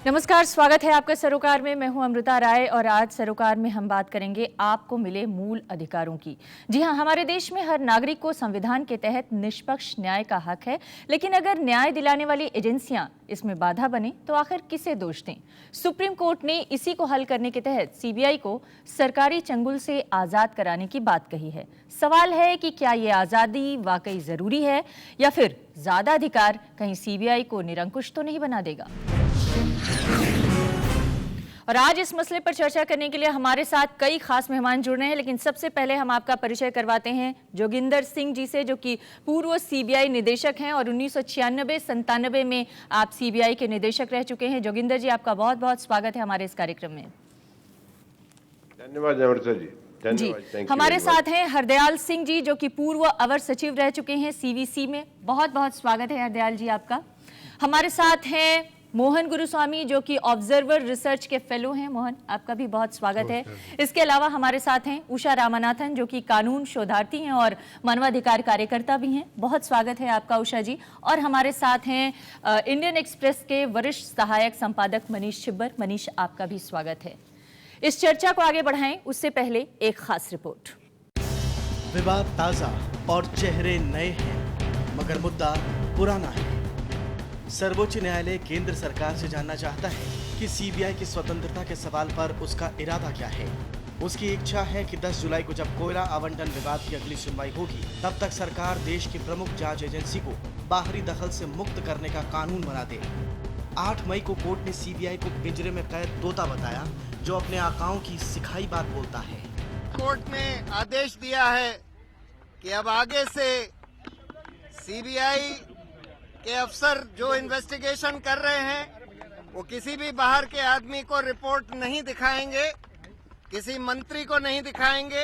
नमस्कार, स्वागत है आपका सरोकार में। मैं हूं अमृता राय और आज सरोकार में हम बात करेंगे आपको मिले मूल अधिकारों की। जी हां, हमारे देश में हर नागरिक को संविधान के तहत निष्पक्ष न्याय का हक है, लेकिन अगर न्याय दिलाने वाली एजेंसियां इसमें बाधा बने तो आखिर किसे दोष दें? सुप्रीम कोर्ट ने इसी को हल करने के तहत सीबीआई को सरकारी चंगुल से आजाद कराने की बात कही है। सवाल है कि क्या ये आजादी वाकई जरूरी है या फिर ज्यादा अधिकार कहीं सीबीआई को निरंकुश तो नहीं बना देगा? और आज इस मसले पर चर्चा करने के लिए हमारे साथ कई खास मेहमान जुड़ रहे हैं, लेकिन सबसे पहले हम आपका परिचय करवाते हैं जोगिंदर सिंह जी से, जो कि पूर्व सीबीआई निदेशक हैं और 1996-97 में आप सीबीआई के निदेशक रह चुके हैं। जोगिंदर जी, आपका बहुत बहुत स्वागत है हमारे इस कार्यक्रम में। धन्यवाद अमृता जी। जी, हमारे साथ हैं हरदयाल सिंह जी, जो कि पूर्व अवर सचिव रह चुके हैं सीवीसी में। बहुत बहुत स्वागत है हरदयाल जी आपका। हमारे साथ हैं मोहन गुरुस्वामी, जो कि ऑब्जर्वर रिसर्च के फेलो हैं। मोहन, आपका भी बहुत स्वागत है। इसके अलावा हमारे साथ हैं उषा रामनाथन, जो कि कानून शोधार्थी हैं और मानवाधिकार कार्यकर्ता भी हैं। बहुत स्वागत है आपका उषा जी। और हमारे साथ हैं इंडियन एक्सप्रेस के वरिष्ठ सहायक संपादक मनीष छिब्बर। मनीष, आपका भी स्वागत है। इस चर्चा को आगे बढ़ाएं उससे पहले एक खास रिपोर्ट। विवाद ताजा और चेहरे नए हैं, मगर मुद्दा पुराना है। सर्वोच्च न्यायालय केंद्र सरकार से जानना चाहता है कि सीबीआई की स्वतंत्रता के सवाल पर उसका इरादा क्या है। उसकी इच्छा है कि 10 जुलाई को जब कोयला आवंटन विवाद की अगली सुनवाई होगी, तब तक सरकार देश की प्रमुख जांच एजेंसी को बाहरी दखल से मुक्त करने का कानून बना दे। 8 मई को कोर्ट ने सीबीआई को पिंजरे में कैद तोता बताया, जो अपने आकाओं की सिखाई बात बोलता है। कोर्ट ने आदेश दिया है कि अब आगे से सीबीआई के अफसर जो इन्वेस्टिगेशन कर रहे हैं वो किसी भी बाहर के आदमी को रिपोर्ट नहीं दिखाएंगे, किसी मंत्री को नहीं दिखाएंगे,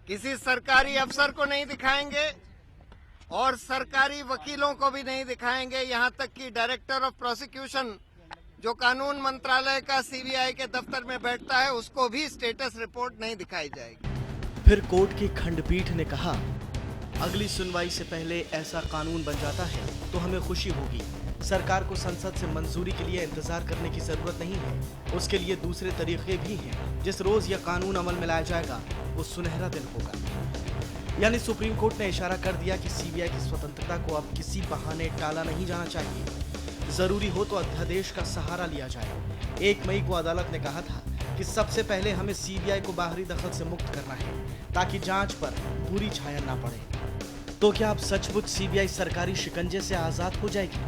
किसी सरकारी अफसर को नहीं दिखाएंगे और सरकारी वकीलों को भी नहीं दिखाएंगे। यहां तक कि डायरेक्टर ऑफ प्रोसिक्यूशन, जो कानून मंत्रालय का सीबीआई के दफ्तर में बैठता है, उसको भी स्टेटस रिपोर्ट नहीं दिखाई जाएगी। फिर कोर्ट की खंडपीठ ने कहा, अगली सुनवाई से पहले ऐसा कानून बन जाता है तो हमें खुशी होगी। सरकार को संसद से मंजूरी के लिए इंतजार करने की जरूरत नहीं है। उसके लिए दूसरे तरीके भी हैं। जिस रोज यह कानून अमल में लाया जाएगा वो सुनहरा दिन होगा। यानी सुप्रीम कोर्ट ने इशारा कर दिया कि सीबीआई की स्वतंत्रता को अब किसी बहाने टाला नहीं जाना चाहिए। जरूरी हो तो अध्यादेश का सहारा लिया जाए। 1 मई को अदालत ने कहा था कि सबसे पहले हमें सीबीआई को बाहरी दखल से मुक्त करना है, ताकि जांच पर बुरी छाया ना पड़े। तो क्या अब सचमुच सीबीआई सरकारी शिकंजे से आजाद हो जाएगी?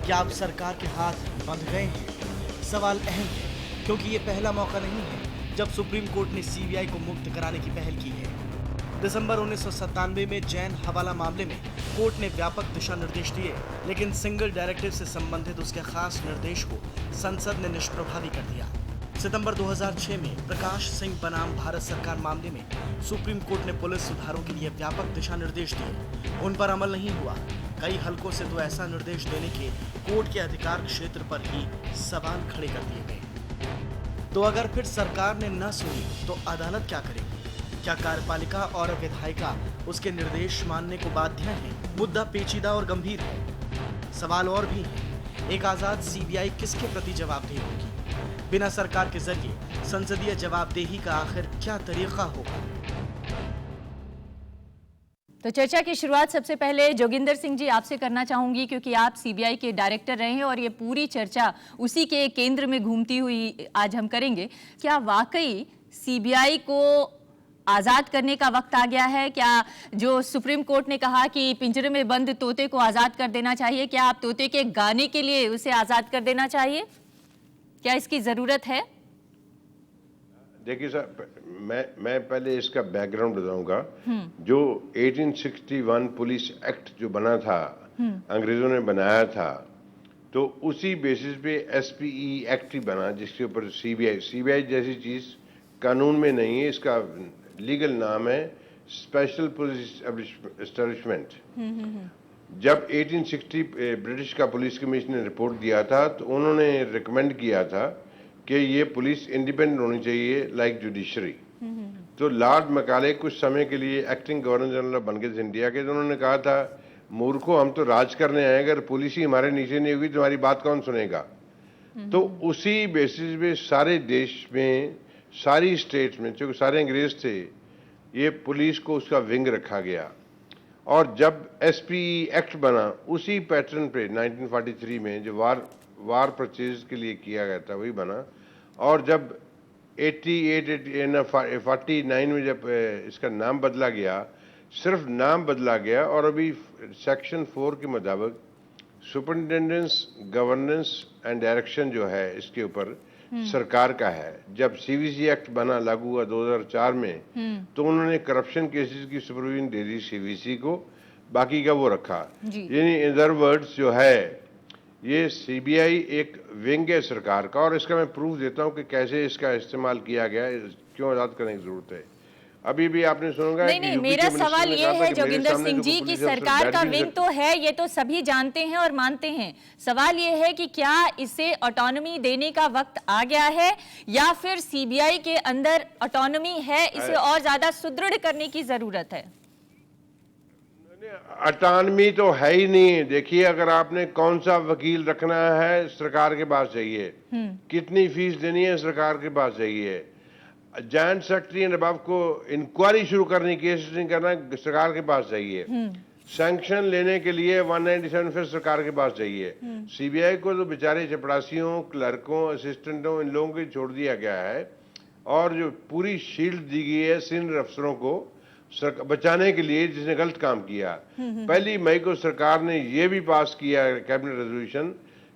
क्या अब सरकार के हाथ बंध गए हैं? सवाल अहम है, क्योंकि ये पहला मौका नहीं है जब सुप्रीम कोर्ट ने सीबीआई को मुक्त कराने की पहल की है। दिसंबर 1997 में जैन हवाला मामले में कोर्ट ने व्यापक दिशा निर्देश दिए, लेकिन सिंगल डायरेक्टिव से संबंधित उसके खास निर्देश को संसद ने निष्प्रभावी कर दिया। सितंबर 2006 में प्रकाश सिंह बनाम भारत सरकार मामले में सुप्रीम कोर्ट ने पुलिस सुधारों के लिए व्यापक दिशा निर्देश दिए। उन पर अमल नहीं हुआ। कई हलकों से तो ऐसा निर्देश देने के कोर्ट के अधिकार क्षेत्र पर ही सवाल खड़े कर दिए गए। तो अगर फिर सरकार ने न सुनी तो अदालत क्या करेगी? क्या कार्यपालिका और विधायिका उसके निर्देश मानने को बाध्य हैं? मुद्दा पेचीदा और गंभीर है। सवाल और भी है, एक आजाद सीबीआई किसके प्रति जवाबदेह होगी? बिना सरकार के जरिए संसदीय जवाबदेही का आखिर क्या तरीका होगा? तो चर्चा की शुरुआत सबसे पहले जोगिंदर सिंह जी आपसे करना चाहूंगी, क्योंकि आप सीबीआई के डायरेक्टर रहे हैं और ये पूरी चर्चा उसी के केंद्र में घूमती हुई आज हम करेंगे। क्या वाकई सीबीआई को आजाद करने का वक्त आ गया है? क्या जो सुप्रीम कोर्ट ने कहा कि पिंजरे में बंद तोते को आजाद कर देना चाहिए, क्या आप तोते के गाने के लिए उसे आजाद कर देना चाहिए? क्या इसकी जरूरत है? देखिए सर, मैं पहले इसका बैकग्राउंड बताऊंगा। जो 1861 पुलिस एक्ट जो बना था, अंग्रेजों ने बनाया था, तो उसी बेसिस पे एसपीई एक्ट ही बना, जिसके ऊपर सीबीआई जैसी चीज कानून में नहीं है। इसका लीगल नाम है स्पेशल पुलिस एस्टेब्लिशमेंट। जब 1860 ब्रिटिश का पुलिस कमीशन ने रिपोर्ट दिया था, तो उन्होंने रिकमेंड किया था कि ये पुलिस इंडिपेंडेंट होनी चाहिए, लाइक जुडिशरी। तो लॉर्ड मैकाले कुछ समय के लिए एक्टिंग गवर्नर जनरल बन गए थे इंडिया के। तो उन्होंने कहा था, मूर्खों, हम तो राज करने आए, अगर पुलिस ही हमारे नीचे नहीं होगी तो हमारी बात कौन सुनेगा? तो उसी बेसिस पे सारे देश में, सारी स्टेट्स में, क्योंकि सारे अंग्रेज थे, ये पुलिस को उसका विंग रखा गया। और जब एसपी एक्ट बना उसी पैटर्न पे 1943 में जो वार परचेज के लिए किया गया था वही बना। और जब 49 में जब इसका नाम बदला गया, सिर्फ नाम बदला गया, और अभी सेक्शन 4 के मुताबिक सुपरिटेंडेंस, गवर्नेंस एंड डायरेक्शन जो है इसके ऊपर सरकार का है। जब सीवीसी एक्ट बना, लागू हुआ 2004 में, तो उन्होंने करप्शन केसेस की सुपरविजन दे दी सीवीसी को, बाकी का वो रखा। यानी इन अदर वर्ड्स जो है ये सीबीआई एक विंग है सरकार का, और इसका मैं प्रूफ देता हूं कि कैसे इसका इस्तेमाल किया गया है, क्यों आजाद करने की जरूरत है। अभी भी आपने सुना नहीं, मेरा सवाल ये है जोगिंदर सिंह जी कि सरकार का विंग तो है, ये तो सभी जानते हैं और मानते हैं। सवाल ये है कि क्या इसे ऑटोनॉमी देने का वक्त आ गया है, या फिर सीबीआई के अंदर ऑटोनॉमी है, इसे और ज्यादा सुदृढ़ करने की जरूरत है? ऑटोनॉमी तो है ही नहीं। देखिए, अगर आपने कौन सा वकील रखना है सरकार के पास चाहिए, कितनी फीस देनी है सरकार के पास चाहिए, जॉइंट सेक्रेटरी एंड अबव को इंक्वायरी शुरू करनी, केस नहीं करना सरकार के पास चाहिए, सैंक्शन लेने के लिए 197 फिर सरकार के पास चाहिए। सीबीआई को तो बेचारे चपरासियों, क्लर्कों, असिस्टेंटों, इन लोगों को छोड़ दिया गया है, और जो पूरी शील्ड दी गई है सीनियर अफसरों को बचाने के लिए जिसने गलत काम किया। 1 मई को सरकार ने यह भी पास किया कैबिनेट रेजोल्यूशन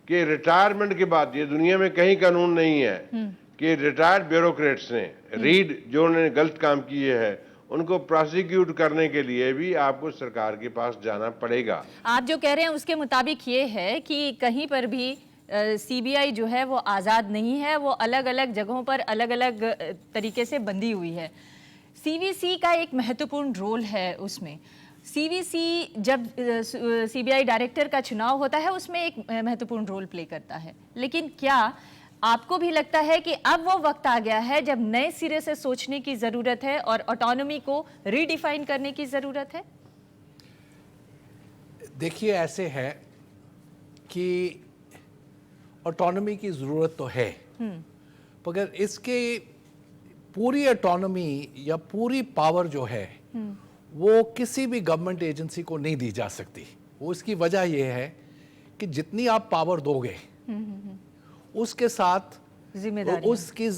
कि रिटायरमेंट के बाद, ये दुनिया में कहीं कानून नहीं है कि रिटायर्ड ब्यूरोक्रेट्स ने जो उन्होंने गलत काम किए हैं उनको प्रोसिक्यूट करने के लिए भी आपको सरकार के पास जाना पड़ेगा। आप जो कह रहे हैं उसके मुताबिक ये है कि कहीं पर भी सीबीआई जो है वो आज़ाद नहीं है, वो अलग अलग जगहों पर अलग अलग तरीके से बंधी हुई है। सीवीसी का एक महत्वपूर्ण रोल है उसमें। सीवीसी जब सीबीआई डायरेक्टर का चुनाव होता है उसमें एक महत्वपूर्ण रोल प्ले करता है, लेकिन क्या आपको भी लगता है कि अब वो वक्त आ गया है जब नए सिरे से सोचने की ज़रूरत है और ऑटोनॉमी को रीडिफाइन करने की ज़रूरत है? देखिए, ऐसे है कि ऑटोनॉमी की ज़रूरत तो है, मगर इसके पूरी ऑटोनॉमी या पूरी पावर जो है वो किसी भी गवर्नमेंट एजेंसी को नहीं दी जा सकती। वो इसकी वजह यह है कि जितनी आप पावर दोगे उसके साथ जिम्मेदारी,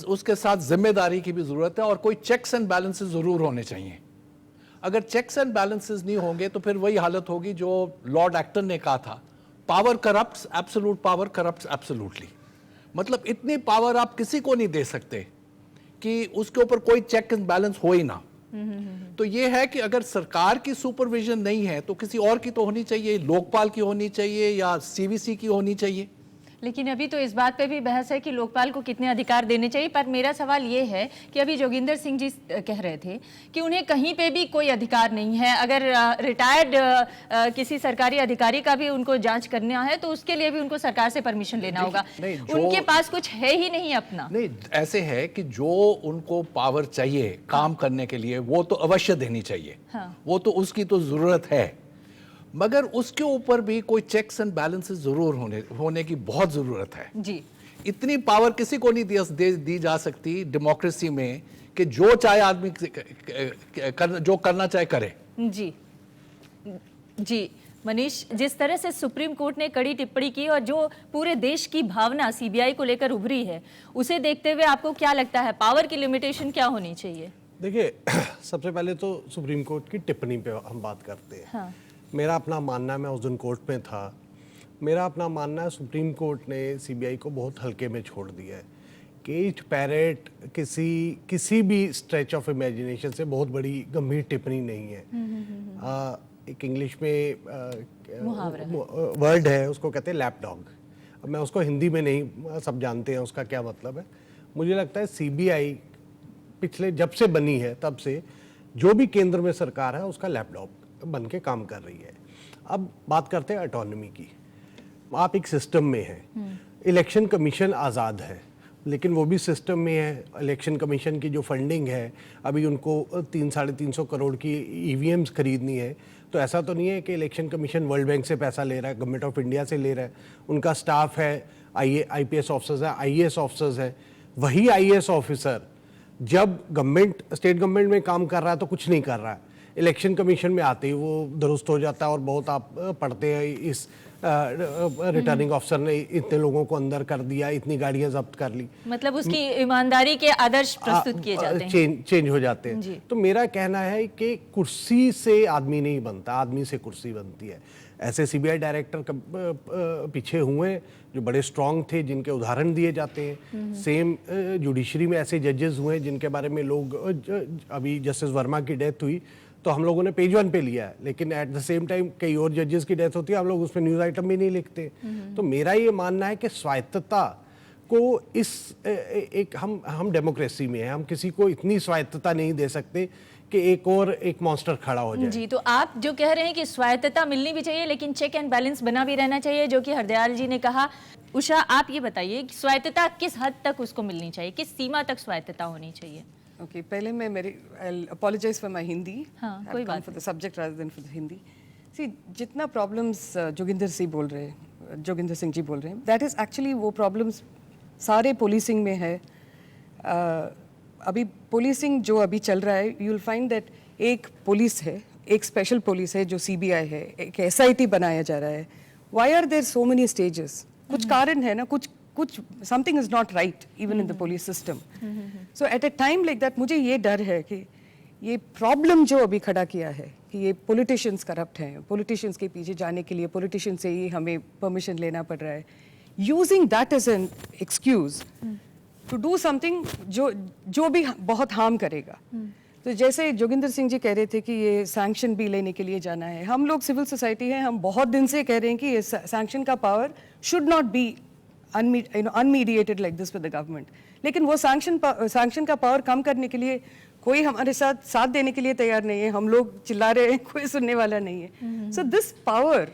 उसके साथ जिम्मेदारी की भी जरूरत है, और कोई चेक्स एंड बैलेंसेस जरूर होने चाहिए। अगर चेक्स एंड बैलेंसेस नहीं होंगे तो फिर वही हालत होगी जो लॉर्ड एक्टन ने कहा था, power corrupts, absolute power corrupts absolutely. मतलब इतनी पावर आप किसी को नहीं दे सकते कि उसके ऊपर कोई चेक एंड बैलेंस हो ही ना। तो ये है कि अगर सरकार की सुपरविजन नहीं है तो किसी और की तो होनी चाहिए, लोकपाल की होनी चाहिए या सीवीसी की होनी चाहिए। लेकिन अभी तो इस बात पे भी बहस है कि लोकपाल को कितने अधिकार देने चाहिए। पर मेरा सवाल ये है कि अभी जोगिंदर सिंह जी कह रहे थे कि उन्हें कहीं पे भी कोई अधिकार नहीं है। अगर रिटायर्ड किसी सरकारी अधिकारी का भी उनको जांच करना है तो उसके लिए भी उनको सरकार से परमिशन लेना होगा। उनके पास कुछ है ही नहीं अपना। नहीं, ऐसे है कि जो उनको पावर चाहिए काम करने के लिए वो तो अवश्य देनी चाहिए। वो तो उसकी तो जरूरत है, मगर उसके ऊपर भी कोई चेक्स एंड बैलेंसेस जरूर होने की बहुत जरूरत है जी। इतनी पावर किसी को नहीं दी जा सकती डेमोक्रेसी में कि जो चाहे आदमी जो करना चाहे करे। जी जी मनीष, जिस तरह से सुप्रीम कोर्ट ने कड़ी टिप्पणी की और जो पूरे देश की भावना सीबीआई को लेकर उभरी है, उसे देखते हुए आपको क्या लगता है पावर की लिमिटेशन क्या होनी चाहिए? देखिए, सबसे पहले तो सुप्रीम कोर्ट की टिप्पणी पे हम बात करते हैं। हाँ। मेरा अपना मानना है, मैं उस दिन कोर्ट में था, मेरा अपना मानना है सुप्रीम कोर्ट ने सीबीआई को बहुत हल्के में छोड़ दिया है। केज पैरेट किसी भी स्ट्रेच ऑफ इमेजिनेशन से बहुत बड़ी गंभीर टिप्पणी नहीं है। एक इंग्लिश में वर्ड है, उसको कहते हैं लैप डॉग। अब मैं उसको हिंदी में नहीं, सब जानते हैं उसका क्या मतलब है। मुझे लगता है सीबीआई पिछले जब से बनी है तब से जो भी केंद्र में सरकार है उसका लैपटॉप बन के काम कर रही है। अब बात करते हैं ऑटोनॉमी की। आप एक सिस्टम में हैं, इलेक्शन कमीशन आज़ाद है लेकिन वो भी सिस्टम में है। इलेक्शन कमीशन की जो फंडिंग है, अभी उनको 300-350 करोड़ की ईवीएम्स खरीदनी है, तो ऐसा तो नहीं है कि इलेक्शन कमीशन वर्ल्ड बैंक से पैसा ले रहा है, गवर्नमेंट ऑफ इंडिया से ले रहा है। उनका स्टाफ है आईपीएस ऑफिसर्स हैं, आईएएस ऑफिसर्स हैं। वही आईएएस ऑफिसर जब गवर्नमेंट, स्टेट गवर्नमेंट में काम कर रहा है तो कुछ नहीं कर रहा है, इलेक्शन कमीशन में आते ही वो दुरुस्त हो जाता है। और बहुत आप पढ़ते हैं इस रिटर्निंग ऑफिसर ने इतने लोगों को अंदर कर दिया, इतनी गाड़ियां जब्त कर ली, मतलब उसकी ईमानदारी के आदर्श प्रस्तुत किए जाते हैं, चेंज हो जाते हैं। तो मेरा कहना है कि कुर्सी से आदमी नहीं बनता, आदमी से कुर्सी बनती है। ऐसे सीबीआई डायरेक्टर पीछे हुए जो बड़े स्ट्रांग थे, जिनके उदाहरण दिए जाते हैं। सेम जुडिशरी में ऐसे जजेस हुए जिनके बारे में लोग, अभी जस्टिस वर्मा की डेथ हुई तो हम लोगों ने पेज 1 पे लिया है, लेकिन एट द सेम टाइम कई और जजेस की डेथ होती है, हम लोग उसमें न्यूज़ आइटम भी नहीं लिखते। तो मेरा ये मानना है कि स्वायत्तता को इस एक हम डेमोक्रेसी में हैं, हम किसी को इतनी स्वायत्तता नहीं दे सकते कि एक मॉन्स्टर खड़ा हो जाए। जी, तो आप जो कह रहे हैं कि स्वायत्तता मिलनी भी चाहिए लेकिन चेक एंड बैलेंस बना भी रहना चाहिए, जो कि हरदयाल जी ने कहा। उषा, आप ये बताइए कि स्वायत्तता किस हद तक उसको मिलनी चाहिए, किस सीमा तक स्वायत्तता होनी चाहिए? ओके, पहले मैं मेरी I apologise for my Hindi, हाँ, कोई बात for the subject rather than for the Hindi. See, जितना प्रॉब्लम्स जोगिंदर सिंह बोल रहे हैं, जोगिंदर सिंह जी बोल रहे हैं, दैट इज़ एक्चुअली वो प्रॉब्लम्स सारे पुलिसिंग में है। अभी पुलिसिंग जो अभी चल रहा है, यू विल फाइंड दैट एक पुलिस है, एक स्पेशल पुलिस है जो सीबीआई है, एक एसआईटी बनाया जा रहा है। Why are there so many stages? कुछ कारण है ना, कुछ something is not right even in the police system. So at a time like that मुझे ये डर है कि ये प्रॉब्लम जो अभी खड़ा किया है कि ये पॉलिटिशियंस करप्ट हैं, पॉलिटिशियंस के पीछे जाने के लिए पॉलिटिशियन से ही हमें परमिशन लेना पड़ रहा है, using that as an excuse to do something जो भी बहुत हार्म करेगा। तो जैसे जोगिंदर सिंह जी कह रहे थे कि ये सैंक्शन भी लेने के लिए जाना है, हम लोग सिविल सोसाइटी हैं, हम बहुत दिन से कह रहे हैं कि ये सैंक्शन का power should not be unmediated like this with the government. लेकिन वो सैंक्शन का पावर कम करने के लिए कोई हमारे साथ देने के लिए तैयार नहीं है। हम लोग चिल्ला रहे हैं, कोई सुनने वाला नहीं है। सो दिस पावर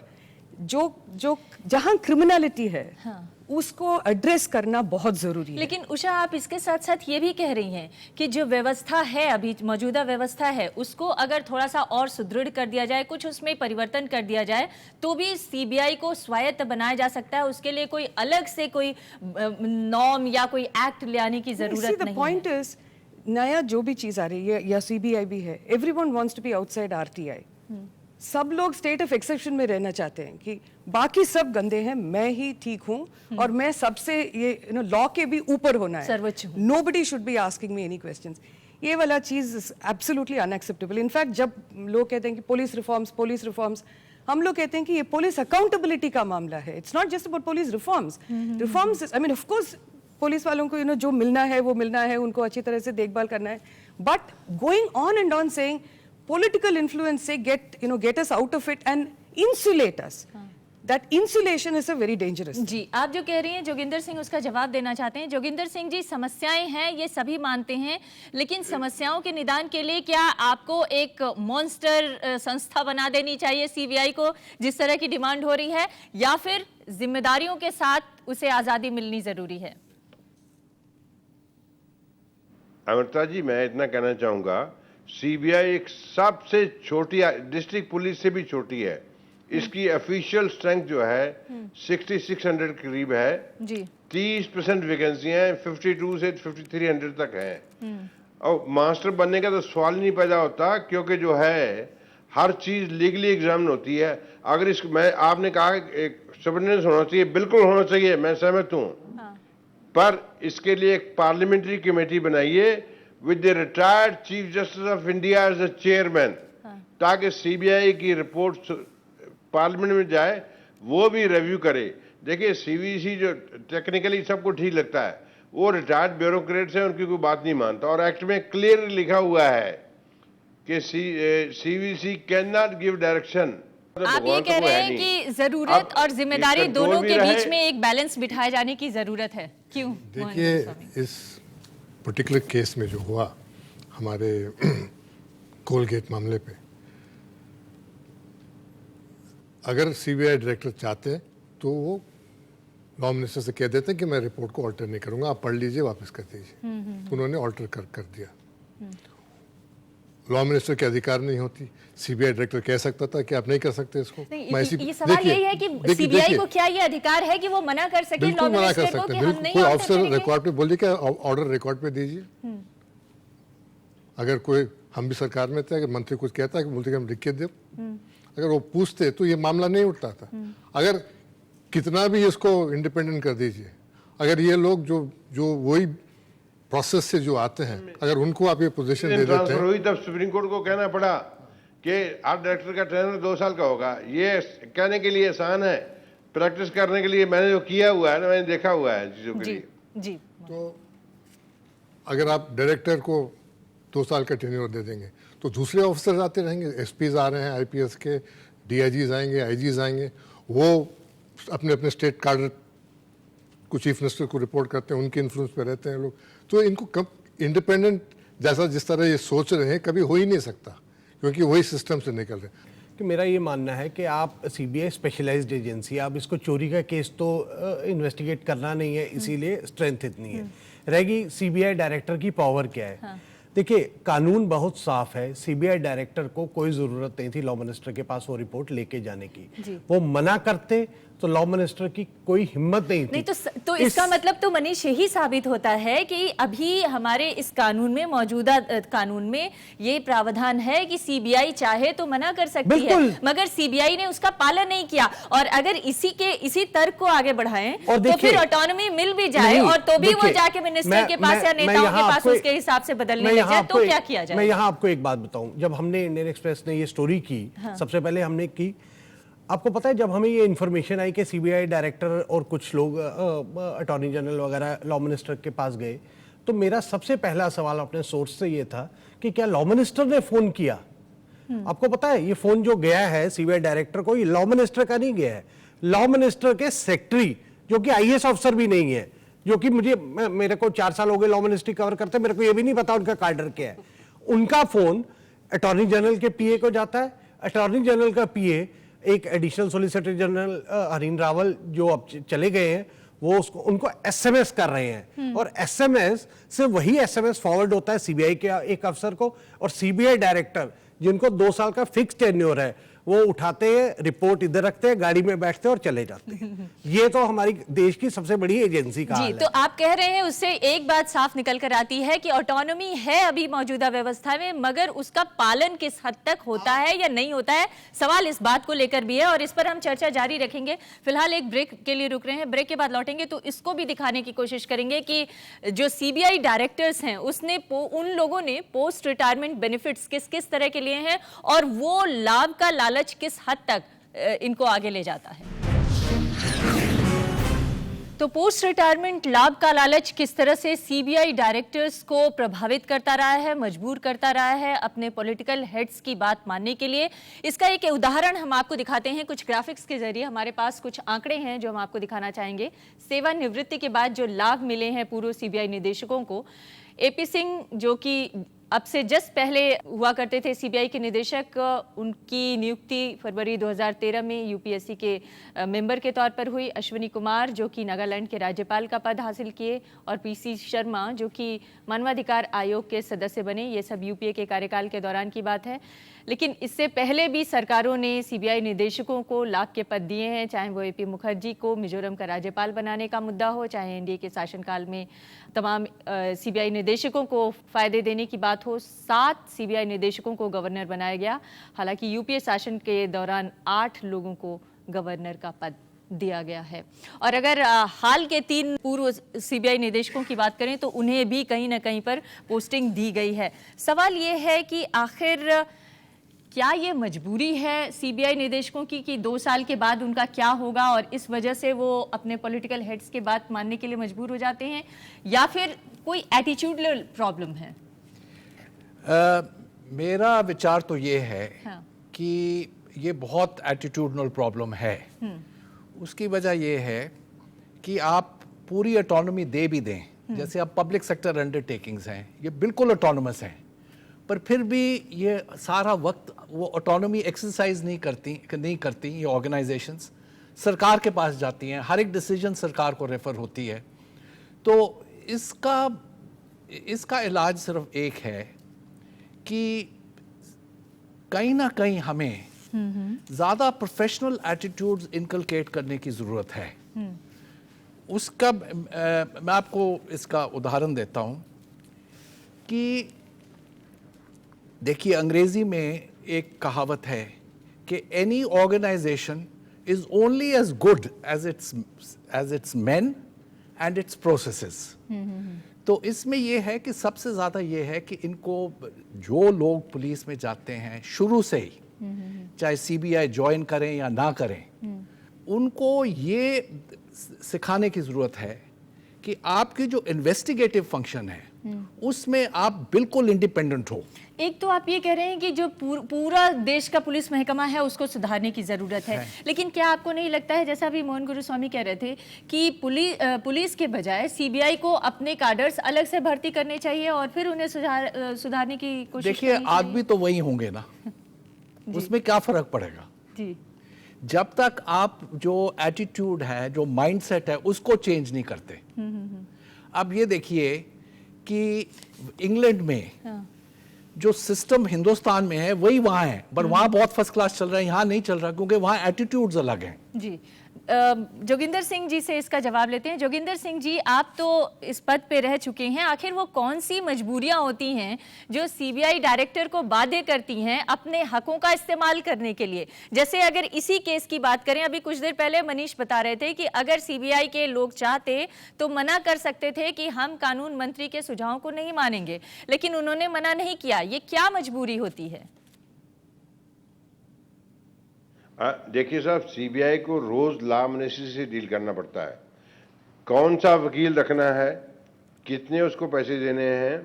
जो जहाँ क्रिमिनलिटी है, हाँ, उसको एड्रेस करना बहुत जरूरी है। लेकिन उषा, आप इसके साथ साथ ये भी कह रही हैं कि जो व्यवस्था है, अभी मौजूदा व्यवस्था है, उसको अगर थोड़ा सा और सुदृढ़ कर दिया जाए, कुछ उसमें परिवर्तन कर दिया जाए, तो भी सीबीआई को स्वायत्त बनाया जा सकता है। उसके लिए कोई अलग से कोई नॉर्म या कोई एक्ट लाने की जरूरत नहीं। पॉइंट इज, नया जो भी चीज आ रही है या सीबीआई भी है, everyone wants to be outside RTI. सब लोग स्टेट ऑफ एक्सेप्शन में रहना चाहते हैं कि बाकी सब गंदे हैं, मैं ही ठीक हूं और मैं सबसे ये लॉ के भी ऊपर होना है, सर्वोच्च हूं। Nobody should be asking me any questions. ये वाला चीज इज एब्सोल्युटली अनएक्सेप्टेबल। इनफैक्ट जब लोग कहते हैं कि पुलिस रिफॉर्म्स, हम लोग कहते हैं कि ये पुलिस अकाउंटेबिलिटी का मामला है। It's not just about police reforms I mean of course police वालों को जो मिलना है वो मिलना है, उनको अच्छी तरह से देखभाल करना है, but going on and on saying political influence say get us out of it and insulate us, that insulation is a very dangerous thing. जी, आप जो कह रही हैं जोगिंदर सिंह उसका जवाब देना चाहते हैं। जोगिंदर सिंह जी, समस्याएं हैं, ये सभी मानते हैं, लेकिन समस्याओं के निदान के लिए क्या आपको एक मॉन्स्टर संस्था बना देनी चाहिए सीबीआई को, जिस तरह की डिमांड हो रही है, या फिर जिम्मेदारियों के साथ उसे आजादी मिलनी जरूरी है? अमृता जी, मैं इतना कहना चाहूंगा, सीबीआई एक सबसे छोटी, डिस्ट्रिक्ट पुलिस से भी छोटी है। इसकी ऑफिशियल स्ट्रेंथ जो है 6600 के करीब है जी। 30% वैकेंसी है, 52 से 5300 तक है। और मास्टर बनने का तो सवाल नहीं पैदा होता, क्योंकि जो है हर चीज लीगली एग्जामिन होती है। अगर आपने कहा एक सबऑर्डिनेंस होना चाहिए, बिल्कुल होना चाहिए, मैं सहमत हूँ, पर इसके लिए एक पार्लियामेंट्री कमेटी बनाइए with the retired Chief Justice of India as a chairman, ताकि सीबीआई की रिपोर्ट पार्लियामेंट में जाए, वो भी रिव्यू करे। देखिए, सीवीसी जो टेक्निकली सबको ठीक लगता है, वो रिटायर्ड ब्यूरोक्रेट्स हैं, उनकी कोई बात नहीं मानता। और एक्ट में क्लियर लिखा हुआ है कि CVC can not give direction. आप ये कह रहे हैं कि जरूरत और जिम्मेदारी दोनों के बीच में एक बैलेंस बिठाए जाने की जरूरत है। क्यों? देखिए, इस पर्टिकुलर केस में जो हुआ हमारे कोलगेट मामले पे, अगर सीबीआई डायरेक्टर चाहते हैं तो वो लॉ मिनिस्टर से कह देते हैं कि मैं रिपोर्ट को ऑल्टर नहीं करूंगा, आप पढ़ लीजिए, वापस कर दीजिए। उन्होंने ऑल्टर कर दिया। लॉ मिनिस्टर के अधिकार नहीं होती, सीबीआई डायरेक्टर कह सकता था कि आप नहीं कर सकते इसको। ये सवाल यही है कि सीबीआई को क्या ये अधिकार है कि वो मना कर सके लॉ बिल्कुल मना कर मिनिस्टर को सकते कि हैं, हम बिल्कुल नहीं कोई ऑर्डर ऑफिसर करेंगे? रिकॉर्ड पे बोलिए कि ऑर्डर रिकॉर्ड पे दीजिए। अगर कोई, हम भी सरकार में थे, अगर मंत्री कुछ कहता है कि बोलते कि हम लिख के दे, अगर वो पूछते तो ये मामला नहीं उठता था। अगर कितना भी इसको इंडिपेंडेंट कर दीजिए, अगर ये लोग जो वही प्रोसेस से जो आते हैं, अगर उनको आप ये पोजीशन दे देते ट्रांसफर हैं, हुई तब सुप्रीम कोर्ट को कहना पड़ा कि आर्ट डायरेक्टर का ट्रेनर 2 साल का होगा। ये कहने के लिए आसान है, प्रैक्टिस करने के लिए मैंने जो किया हुआ है ना, मैंने देखा हुआ है चीजों के जी लिए। जी तो अगर आप डायरेक्टर को 2 साल का टेन्योर दे देंगे तो दूसरे ऑफिसर्स आते रहेंगे, एसपीज आ रहे हैं, आईपीएस के, डीआईजीज आएंगे, आईजीज आएंगे, वो अपने अपने स्टेट कार्डर को चीफ मिनिस्टर को रिपोर्ट करते हैं, उनके इन्फ्लुएंस पे रहते हैं लोग। तो इनको कब इंडिपेंडेंट जैसा जिस तरह ये सोच रहे हैं कभी हो ही नहीं सकता, क्योंकि वही सिस्टम से निकल रहे हैं। कि मेरा ये मानना है कि आप सीबीआई स्पेशलाइज्ड एजेंसी, आप इसको चोरी का केस तो इन्वेस्टिगेट करना नहीं है, इसीलिए स्ट्रेंथ इतनी है। रहेगी सीबीआई डायरेक्टर की पावर क्या है। देखिए, कानून बहुत साफ है, सीबीआई डायरेक्टर को कोई ज़रूरत नहीं थी लॉ मिनिस्टर के पास वो रिपोर्ट लेके जाने की। वो मना करते तो लॉ मिनिस्टर की कोई हिम्मत नहीं थी। नहीं तो इसका मतलब तो मनीष यही साबित होता है कि अभी हमारे इस कानून में, मौजूदा कानून में ये प्रावधान है कि सीबीआई चाहे तो मना कर सकती है, मगर सीबीआई ने उसका पालन नहीं किया। और अगर इसी तर्क को आगे बढ़ाएं तो फिर ऑटोनॉमी मिल भी जाए और तो भी वो जाके मिनिस्टर के पास या नेताओं के पास उसके हिसाब से बदलने लग जाए तो क्या किया जाए? मैं यहाँ आपको एक बात बताऊं, जब हमने इंडियन एक्सप्रेस ने ये स्टोरी की, सबसे पहले हमने की, आपको पता है, जब हमें ये इन्फॉर्मेशन आई कि सीबीआई डायरेक्टर और कुछ लोग अटॉर्नी जनरल वगैरह लॉ मिनिस्टर के पास गए, तो मेरा सबसे पहला सवाल अपने सोर्स से ये था कि क्या लॉ मिनिस्टर ने फोन किया। आपको पता है, ये फोन जो गया है सीबीआई डायरेक्टर को, ये लॉ मिनिस्टर का नहीं गया है, लॉ मिनिस्टर के सेक्रेटरी, जो कि आईएएस अफसर भी नहीं है, जो कि मेरे को 4 साल हो गए लॉ मिनिस्ट्री कवर करते, मेरे को ये भी नहीं पता उनका कार्डर क्या है। उनका फोन अटॉर्नी जनरल के पीए को जाता है, अटॉर्नी जनरल का पीए एक एडिशनल सॉलिसिटर जनरल हरीन रावल जो अब चले गए हैं, वो उनको एसएमएस कर रहे हैं, और एसएमएस से वही एसएमएस फॉरवर्ड होता है सीबीआई के एक अफसर को, और सीबीआई डायरेक्टर जिनको 2 साल का फिक्स टेन्योर है, वो उठाते हैं, रिपोर्ट इधर रखते हैं, गाड़ी में बैठते हैं और चले जाते हैं। ये तो हमारी देश की सबसे बड़ी एजेंसी का हाल है। तो आप कह रहे हैं, उससे एक बात साफ निकल कर आती है कि ऑटोनॉमी है अभी मौजूदा व्यवस्था में, मगर उसका पालन किस हद तक होता है या नहीं होता है, सवाल इस बात को लेकर भी है, और इस पर हम चर्चा जारी रखेंगे। फिलहाल एक ब्रेक के लिए रुक रहे हैं, ब्रेक के बाद लौटेंगे तो इसको भी दिखाने की कोशिश करेंगे कि जो सीबीआई डायरेक्टर्स हैं उन लोगों ने पोस्ट रिटायरमेंट बेनिफिट्स किस किस तरह के लिए हैं, और वो लाभ का लालच किस हद तक इनको आगे ले जाता है। तो पोस्ट रिटायरमेंट लाभ का लालच किस तरह से सीबीआई डायरेक्टर्स को प्रभावित करता रहा है, मजबूर करता रहा है अपने पॉलिटिकल हेड्स की बात मानने के लिए, इसका एक उदाहरण हम आपको दिखाते हैं कुछ ग्राफिक्स के जरिए। हमारे पास कुछ आंकड़े हैं जो हम आपको दिखाना चाहेंगे। सेवानिवृत्ति के बाद जो लाभ मिले हैं पूर्व सीबीआई निदेशकों को, एपी सिंह जो कि अब से जस्ट पहले हुआ करते थे सीबीआई के निदेशक, उनकी नियुक्ति फरवरी 2013 में यूपीएससी के मेंबर के तौर पर हुई। अश्विनी कुमार जो कि नागालैंड के राज्यपाल का पद हासिल किए, और पीसी शर्मा जो कि मानवाधिकार आयोग के सदस्य बने। ये सब यूपीए के कार्यकाल के दौरान की बात है। लेकिन इससे पहले भी सरकारों ने सीबीआई निदेशकों को लाभ के पद दिए हैं, चाहे वो एपी मुखर्जी को मिजोरम का राज्यपाल बनाने का मुद्दा हो, चाहे एनडीए के शासनकाल में तमाम सीबीआई निदेशकों को फायदे देने की बात हो। 7 सीबीआई निदेशकों को गवर्नर बनाया गया। हालांकि यूपीए शासन के दौरान 8 लोगों को गवर्नर का पद दिया गया है। और अगर हाल के 3 पूर्व सीबीआई निदेशकों की बात करें तो उन्हें भी कहीं ना कहीं पर पोस्टिंग दी गई है। सवाल ये है कि आखिर क्या ये मजबूरी है सीबीआई निदेशकों की कि 2 साल के बाद उनका क्या होगा, और इस वजह से वो अपने पॉलिटिकल हेड्स की बात मानने के लिए मजबूर हो जाते हैं, या फिर कोई एटीट्यूडल प्रॉब्लम है? मेरा विचार तो ये है कि ये बहुत एटीट्यूडनल प्रॉब्लम है। उसकी वजह ये है कि आप पूरी ऑटोनॉमी दे भी दें, जैसे अब पब्लिक सेक्टर अंडरटेकिंग्स हैं, ये बिल्कुल ऑटोनॉमस हैं, पर फिर भी ये सारा वक्त वो ऑटोनॉमी एक्सरसाइज नहीं करती ये ऑर्गेनाइजेशंस, सरकार के पास जाती हैं, हर एक डिसीजन सरकार को रेफर होती है। तो इसका इलाज सिर्फ एक है कि कहीं ना कहीं हमें ज्यादा प्रोफेशनल एटीट्यूड्स इनकलकेट करने की जरूरत है। उसका मैं आपको इसका उदाहरण देता हूं कि देखिए, अंग्रेजी में एक कहावत है कि any organisation is only as good as its men and its processes. तो इसमें यह है कि सबसे ज्यादा ये है कि इनको, जो लोग पुलिस में जाते हैं शुरू से ही, चाहे सीबीआई ज्वाइन करें या ना करें, उनको ये सिखाने की जरूरत है कि आपकी जो इन्वेस्टिगेटिव फंक्शन है उसमें आप बिल्कुल इंडिपेंडेंट हो। एक तो आप ये कह रहे हैं कि जो पूरा देश का पुलिस महकमा है उसको सुधारने की जरूरत है, लेकिन क्या आपको नहीं लगता है, जैसा अभी मोहन गुरुस्वामी कह रहे थे, कि पुलिस के बजाय सीबीआई को अपने काडर्स अलग से भर्ती करने चाहिए और फिर उन्हें सुधारने की कोशिश? देखिए, आदमी तो वही होंगे ना, उसमें क्या फर्क पड़ेगा जी। जब तक आप जो एटीट्यूड है, जो माइंडसेट है, उसको चेंज नहीं करते। अब ये देखिए कि इंग्लैंड में जो सिस्टम हिंदुस्तान में है वही वहां है, पर वहां बहुत फर्स्ट क्लास चल रहा है, यहां नहीं चल रहा, क्योंकि वहां एटीट्यूड्स अलग हैं। जी, जोगिंदर सिंह जी से इसका जवाब लेते हैं। जोगिंदर सिंह जी, आप तो इस पद पे रह चुके हैं, आखिर वो कौन सी मजबूरियां होती हैं जो सीबीआई डायरेक्टर को बाध्य करती हैं अपने हकों का इस्तेमाल करने के लिए? जैसे अगर इसी केस की बात करें, अभी कुछ देर पहले मनीष बता रहे थे कि अगर सीबीआई के लोग चाहते तो मना कर सकते थे कि हम कानून मंत्री के सुझावों को नहीं मानेंगे, लेकिन उन्होंने मना नहीं किया। ये क्या मजबूरी होती है? देखिए साहब, सीबीआई को रोज लॉ मिनिस्ट्री से डील करना पड़ता है। कौन सा वकील रखना है, कितने उसको पैसे देने हैं,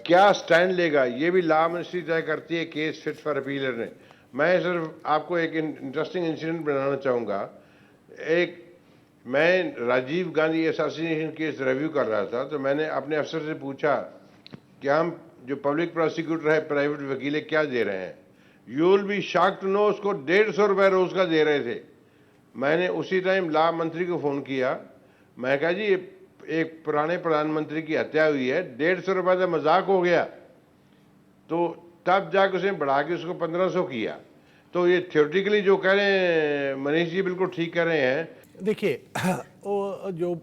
क्या स्टैंड लेगा, ये भी लॉ मिनिस्ट्री तय करती है केस फिट फॉर अपीलर ने। मैं सिर्फ आपको एक इंटरेस्टिंग इंसिडेंट बनाना चाहूँगा। मैं Rajiv Gandhi assassination case review कर रहा था, तो मैंने अपने अफसर से पूछा कि हम जो पब्लिक प्रोसिक्यूटर है, प्राइवेट वकील क्या दे रहे हैं। You will be shocked to know, उसको 150 रुपये रोज का दे रहे थे। मैंने उसी टाइम लॉ मंत्री को फ़ोन किया, मैं कहा जी एक पुराने प्रधानमंत्री की हत्या हुई है, 150 रुपये का मजाक हो गया। तो तब जाकर उसने बढ़ा के उसको 1500 किया। तो ये थियोरेटिकली जो कह रहे हैं मनीष जी, बिल्कुल ठीक कह रहे हैं। देखिए, वो जो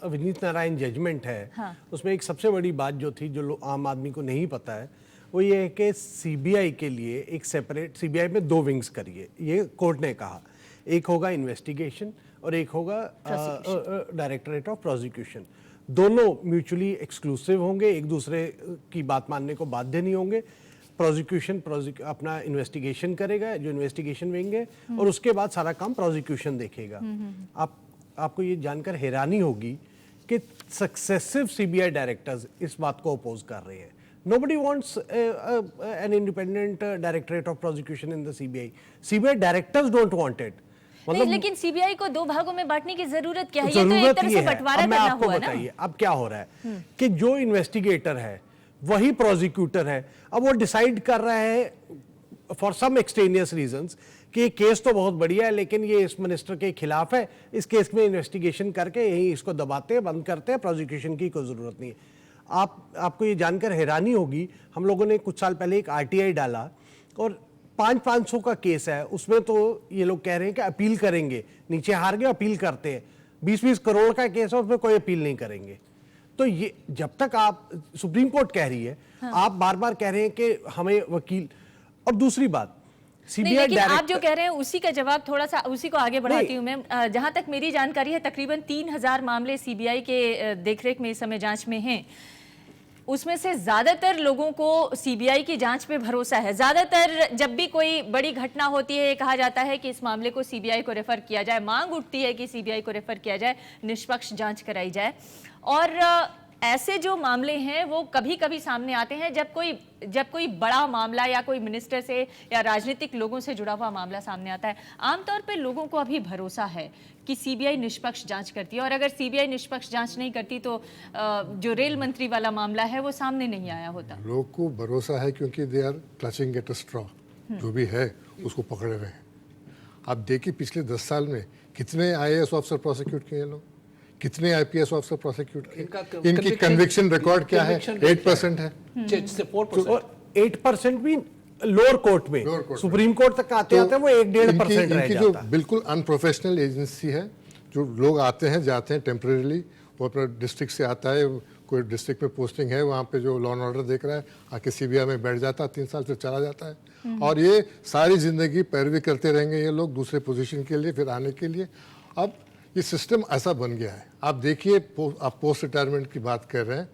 विनीत नारायण जजमेंट है, उसमें एक सबसे बड़ी बात जो थी, जो आम आदमी को नहीं पता है, वो ये है कि सीबीआई के लिए एक सेपरेट, सीबीआई में 2 विंग्स करिए, ये कोर्ट ने कहा। एक होगा इन्वेस्टिगेशन और एक होगा डायरेक्टरेट ऑफ प्रोसिक्यूशन। दोनों म्यूचुअली एक्सक्लूसिव होंगे, एक दूसरे की बात मानने को बाध्य नहीं होंगे। प्रोसिक्यूशन अपना इन्वेस्टिगेशन करेगा, जो इन्वेस्टिगेशन विंग है, और उसके बाद सारा काम प्रोसिक्यूशन देखेगा। आपको ये जानकर हैरानी होगी कि सक्सेसिव सीबीआई डायरेक्टर्स इस बात को अपोज कर रहे हैं। Nobody wants an independent directorate of prosecution in the CBI. CBI directors don't want it. नहीं, लेकिन सीबीआई को 2 भागों में बांटने की जरूरत क्या है? ये तो एक तरह से बंटवारा करना हुआ ना। अब क्या हो रहा है कि जो इन्वेस्टिगेटर है वही प्रोसिक्यूटर है। अब वो डिसाइड कर रहा है फॉर सम एक्सटेनियस रीजंस कि ये केस तो बहुत बढ़िया है, लेकिन ये इस मिनिस्टर के खिलाफ है, इस केस में इन्वेस्टिगेशन करके यही इसको दबाते हैं, बंद करते हैं, प्रोसिक्यूशन की कोई जरूरत नहीं है। आपको ये जानकर हैरानी होगी, हम लोगों ने कुछ साल पहले एक आरटीआई डाला और 500 का केस है, उसमें तो ये लोग कह रहे हैं कि अपील करेंगे, नीचे हार गए अपील करते हैं। 20-20 करोड़ का केस है, उसमें कोई अपील नहीं करेंगे। तो ये जब तक आप, सुप्रीम कोर्ट कह रही है, आप बार बार कह रहे हैं कि हमें वकील। और दूसरी बात, नहीं, लेकिन आप जो कह रहे हैं उसी का जवाब थोड़ा सा, उसी को आगे बढ़ाती हूँ मैं। जहां तक मेरी जानकारी है, तकरीबन 3000 मामले सीबीआई के देखरेख में इस समय जांच में हैं। उसमें से ज्यादातर लोगों को सीबीआई की जांच पे भरोसा है। ज्यादातर जब भी कोई बड़ी घटना होती है, कहा जाता है कि इस मामले को सीबीआई को रेफर किया जाए, मांग उठती है कि सीबीआई को रेफर किया जाए, निष्पक्ष जांच कराई जाए। और ऐसे जो मामले हैं वो कभी कभी सामने आते हैं जब कोई बड़ा मामला या कोई मिनिस्टर से या राजनीतिक लोगों से जुड़ा हुआ मामला सामने आता है। आमतौर पे लोगों को अभी भरोसा है कि सीबीआई निष्पक्ष जांच करती है, और अगर सीबीआई निष्पक्ष जांच नहीं करती तो जो रेल मंत्री वाला मामला है वो सामने नहीं आया होता। लोग को भरोसा है क्योंकि they are clutching at a straw, जो भी है उसको पकड़े रहे हैं। आप देखिए पिछले 10 साल में कितने IAS ऑफिसर प्रोसिक्यूट किए लोग, कितने IPS ऑफिसर प्रोसिक्यूट किए, इनकी कन्विक्शन रिकॉर्ड क्या है? 8% है। 4%। 8% भी लोअर कोर्ट में, Lower court सुप्रीम कोर्ट तक आते आते वो 1-1.5% रह इनकी जो जाता है। बिल्कुल अनप्रोफेशनल एजेंसी है, जो लोग आते हैं जाते हैं टेम्परेली, वो अपना डिस्ट्रिक्ट से आता है, कोई डिस्ट्रिक्ट में पोस्टिंग है, वहाँ पे जो लॉ एंड ऑर्डर देख रहा है आके सीबीआई में बैठ जाता है, 3 साल फिर चला जाता है, और ये सारी जिंदगी पैरवी करते रहेंगे ये लोग दूसरे पोजीशन के लिए, फिर आने के लिए। अब ये सिस्टम ऐसा बन गया है। आप देखिए, आप पोस्ट रिटायरमेंट की बात कर रहे हैं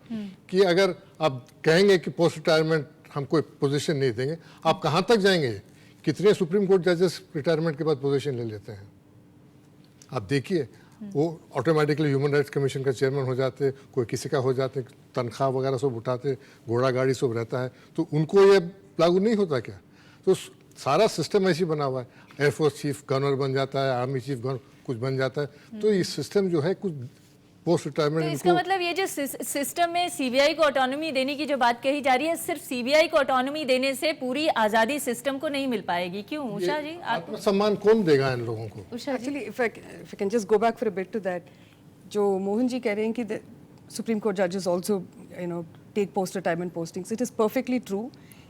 कि अगर आप कहेंगे कि पोस्ट रिटायरमेंट हम कोई पोजीशन नहीं देंगे, आप कहाँ तक जाएंगे? कितने सुप्रीम कोर्ट जजेस रिटायरमेंट के बाद पोजीशन ले लेते हैं? आप देखिए, वो ऑटोमेटिकली ह्यूमन राइट्स कमीशन का चेयरमैन हो जाते, कोई किसी का हो जाते, तनख्वाह वगैरह सब उठाते, घोड़ा गाड़ी सब रहता है, तो उनको ये लागू नहीं होता क्या? तो सारा सिस्टम ऐसी बना हुआ है। एयरफोर्स चीफ गवर्नर बन जाता है, आर्मी चीफ गवर्नर कुछ बन जाता है, तो ये सिस्टम जो है कुछ पोस्ट तो रिटायरमेंट इसका मतलब ये जो सिस्टम में सीबीआई को ऑटोनॉमी देने की जो बात कही जा रही है, सिर्फ सीबीआई को ऑटोनॉमी देने से पूरी आजादी सिस्टम को नहीं मिल पाएगी। क्यों उषा जी? आप आत्मसम्मान कौन देगा इन लोगों को? उषा जी, Actually, if I can just go back for a bit to that, जो मोहन जी कह रहे हैं कि the Supreme Court judges also, take post-retirement postings. It is perfectly true.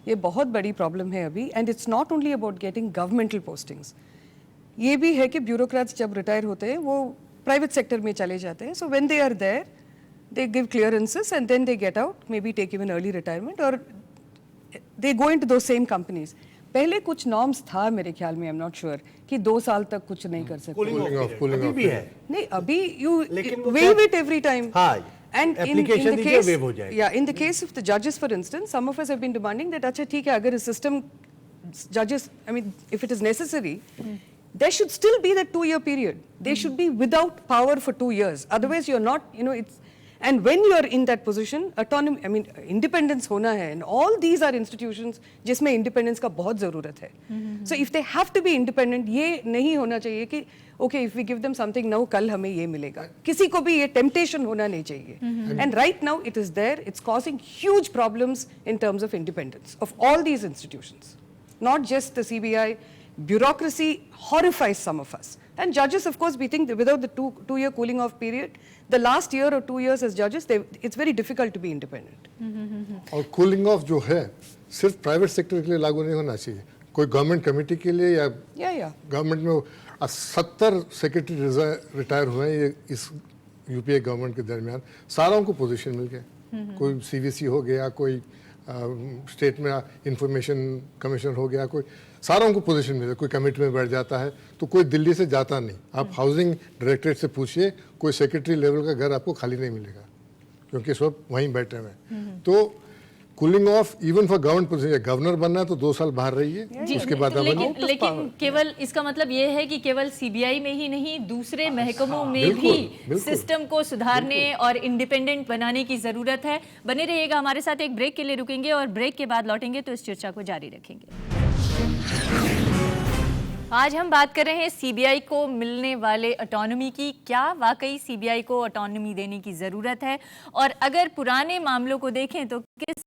ये बहुत बड़ी प्रॉब्लम है अभी, and it's not only about getting governmental postings. ये भी है कि ब्यूरोक्रेट्स जब रिटायर होते हैं वो प्राइवेट सेक्टर में चले जाते हैं. So when they are there, they give clearances and then they get out, maybe take even early retirement or they go into those same companies. पहले कुछ नॉर्म्स था मेरे ख्याल में, आई एम नॉट श्योर, कि 2 साल तक कुछ नहीं कर सकते. कूलिंग ऑफ भी है। नहीं, अभी यू लेकिन वो waive क्या- it every time. हाँ, And application in the दीजिए, case, waive हो जाएगा। yeah, in the case of the judges, for instance, some of us have been demanding that, अच्छा ठीक है, अगर इस system judges, I mean, if it is necessary, there should still be that 2-year period. They should be without power for 2 years. Otherwise, you're not, it's. And when you are in that position, autonomy, I mean, independence होना है, and all these are institutions जिसमें independence का बहुत ज़रूरत है. So if they have to be independent, ये नहीं होना चाहिए कि okay, if we give them something now, कल हमें ये मिलेगा. किसी को भी ये temptation होना नहीं चाहिए. And right now it is there. It's causing huge problems in terms of independence of all these institutions, not just the CBI. Bureaucracy horrifies some of us. And judges, of course, we think that without the two-year cooling off period, the last year or 2 years as judges, it's very difficult to be independent. और cooling of जो है सिर्फ private sector के लिए लागू नहीं होना चाहिए, कोई गवर्नमेंट कमेटी के लिए या Yeah. गवर्नमेंट में 70 सेक्रेटरी रिटायर हुए हैं ये इस यूपीए गवर्नमेंट के दरमियान, सारों को पोजीशन मिल गए. कोई सीवीसी हो गया, कोई स्टेट में इंफॉर्मेशन कमीशन हो गया, कोई सारों को पोजीशन मिले, कोई कमेटी में बैठ जाता है, तो कोई दिल्ली से जाता नहीं. आप हाउसिंग डायरेक्टरेट से पूछिए, कोई सेक्रेटरी लेवल का घर आपको खाली नहीं मिलेगा, क्योंकि सब वहीं बैठे हुए हैं. तो cooling of even for government position, governor बनना है तो 2 साल बाहर रहिए, उसके बाद आप बनिए. लेकिन केवल इसका मतलब ये है कि केवल सीबीआई में ही नहीं, दूसरे महकमों में बिल्कुल, भी बिल्कुल। सिस्टम को सुधारने और इंडिपेंडेंट बनाने की जरूरत है. बने रहिएगा हमारे साथ, एक ब्रेक के लिए रुकेंगे और ब्रेक के बाद लौटेंगे तो इस चर्चा को जारी रखेंगे. आज हम बात कर रहे हैं सीबीआई को मिलने वाले ऑटोनॉमी की. क्या वाकई सीबीआई को ऑटोनॉमी देने की ज़रूरत है? और अगर पुराने मामलों को देखें तो किस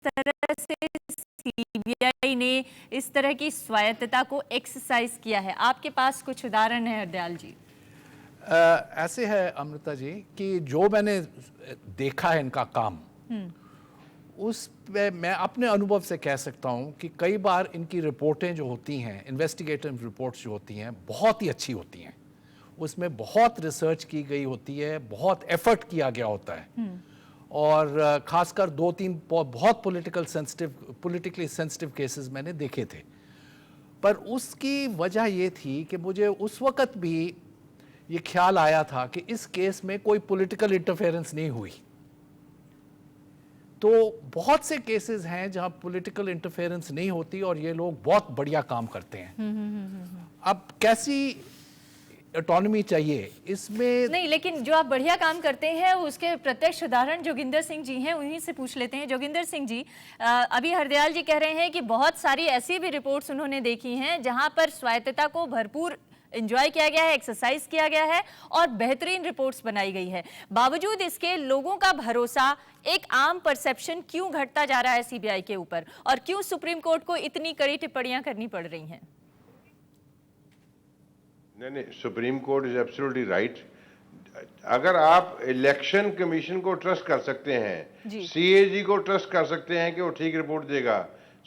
तरह से सीबीआई ने इस तरह की स्वायत्तता को एक्सरसाइज किया है? आपके पास कुछ उदाहरण है हरदयाल जी? ऐसे है अमृता जी कि जो मैंने देखा है इनका काम, उस पे मैं अपने अनुभव से कह सकता हूं कि कई बार इनकी रिपोर्टें जो होती हैं, इन्वेस्टिगेटिव रिपोर्ट्स जो होती हैं, बहुत ही अच्छी होती हैं. उसमें बहुत रिसर्च की गई होती है, बहुत एफर्ट किया गया होता है. और खासकर 2-3 बहुत पॉलिटिकली सेंसिटिव केसेस मैंने देखे थे. पर उसकी वजह ये थी कि मुझे उस वक्त भी ये ख्याल आया था कि इस केस में कोई पॉलिटिकल इंटरफेरेंस नहीं हुई. तो बहुत से केसेस हैं जहां पॉलिटिकल इंटरफेरेंस नहीं होती और ये लोग बहुत बढ़िया काम करते हैं. अब कैसी ऑटोनॉमी चाहिए इसमें? नहीं, लेकिन जो आप बढ़िया काम करते हैं उसके प्रत्यक्ष उदाहरण जोगिंदर सिंह जी हैं, उन्हीं से पूछ लेते हैं. जोगिंदर सिंह जी, अभी हरदयाल जी कह रहे हैं कि बहुत सारी ऐसी भी रिपोर्ट्स उन्होंने देखी हैं जहां पर स्वायत्तता को भरपूर एंजॉय किया गया है, एक्सरसाइज किया गया है और बेहतरीन रिपोर्ट्स बनाई गई है. बावजूद इसके लोगों का भरोसा, एक आम परसेप्शन क्यों घटता जा रहा है सीबीआई के ऊपर, और क्यों सुप्रीम कोर्ट को इतनी कड़ी टिप्पणियां करनी पड़ रही हैं? नहीं, supreme court is absolutely right. अगर आप इलेक्शन कमीशन को ट्रस्ट कर सकते हैं, सीएजी को ट्रस्ट कर सकते हैं कि वो ठीक रिपोर्ट देगा,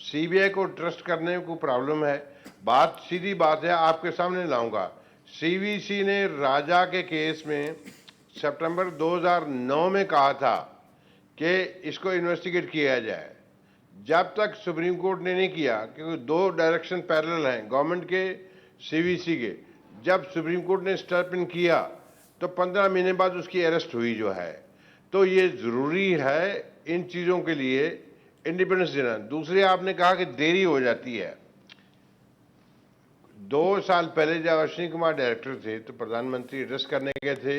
सीबीआई को ट्रस्ट करने में कोई प्रॉब्लम है? बात सीधी बात है, आपके सामने लाऊंगा। सीवीसी ने राजा के केस में सितंबर 2009 में कहा था कि इसको इन्वेस्टिगेट किया जाए। जब तक सुप्रीम कोर्ट ने नहीं किया, क्योंकि दो डायरेक्शन पैरेलल हैं, गवर्नमेंट के, सीवीसी के। जब सुप्रीम कोर्ट ने स्टेप इन किया तो 15 महीने बाद उसकी अरेस्ट हुई जो है। तो ये जरूरी है इन चीजों के लिए इंडिपेंडेंस देना। दूसरी, आपने कहा कि देरी हो जाती है। 2 साल पहले जब अश्विनी कुमार डायरेक्टर थे तो प्रधानमंत्री अरेस्ट करने गए थे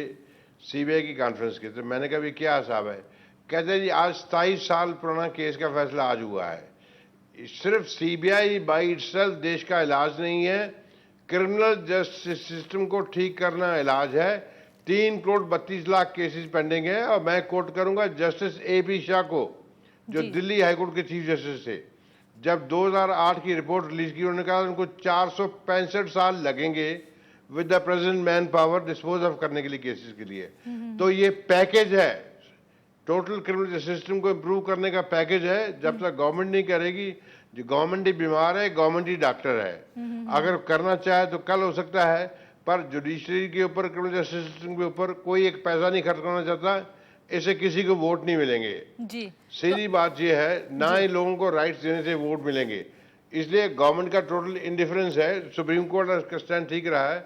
सीबीआई की कॉन्फ्रेंस के। तो मैंने कहा भी क्या हिसाब है? कहते जी आज 27 साल पुराना केस का फैसला आज हुआ है। सिर्फ सीबीआई बाई इटसेल्फ देश का इलाज नहीं है, क्रिमिनल जस्टिस सिस्टम को ठीक करना इलाज है। 3 करोड़ 32 लाख केसेस पेंडिंग है। और मैं कोट करूंगा जस्टिस एपी शाह को, जो दिल्ली हाईकोर्ट के चीफ जस्टिस थे। जब 2008 की रिपोर्ट रिलीज की, उन्होंने कहा उनको 465 साल लगेंगे with the present man power dispose of करने के लिए केसेस के लिए। तो ये पैकेज है, टोटल क्रिमिनल जस्टिस सिस्टम को इम्प्रूव करने का पैकेज है। जब तक गवर्नमेंट नहीं करेगी, जो गवर्नमेंट ही बीमार है, गवर्नमेंट ही डॉक्टर है। अगर करना चाहे तो कल हो सकता है, पर जुडिशरी के ऊपर, क्रिमिनल जस्टिस सिस्टम के ऊपर कोई एक पैसा नहीं खर्च करना चाहता। इससे किसी को वोट नहीं मिलेंगे जी। सीधी बात यह है, ना ही लोगों को राइट्स देने से वोट मिलेंगे। इसलिए गवर्नमेंट का टोटल इंडिफरेंस है। सुप्रीम कोर्ट का स्टैंड ठीक रहा है।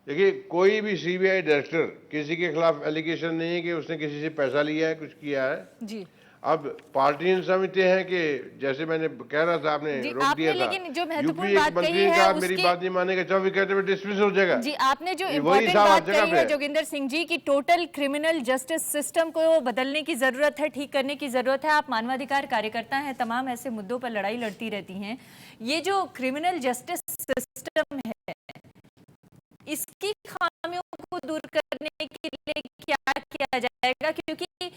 देखिए, कोई भी सीबीआई डायरेक्टर किसी के खिलाफ एलिगेशन नहीं है कि उसने किसी से पैसा लिया है, कुछ किया है जी। अब पार्टी समझते हैं कि जैसे मैंने कह रहा था, आपने रोक दिया था। लेकिन जो यूपी महत्वपूर्ण एक बात मंत्री कही ने है कहा मेरी बात नहीं मानेगा, 24 घंटे में डिसमिस हो जाएगा। जी, आपने जो वही इम्पोर्टेंट साहब बात जगह कही पे है है। जोगिंदर सिंह जी की टोटल क्रिमिनल जस्टिस सिस्टम को बदलने की जरूरत है, ठीक करने की जरूरत है। आप मानवाधिकार कार्यकर्ता हैं, तमाम ऐसे मुद्दों पर लड़ाई लड़ती रहती हैं। ये जो क्रिमिनल जस्टिस सिस्टम है, इसकी खामियों को दूर करने के लिए क्या किया जाएगा? क्योंकि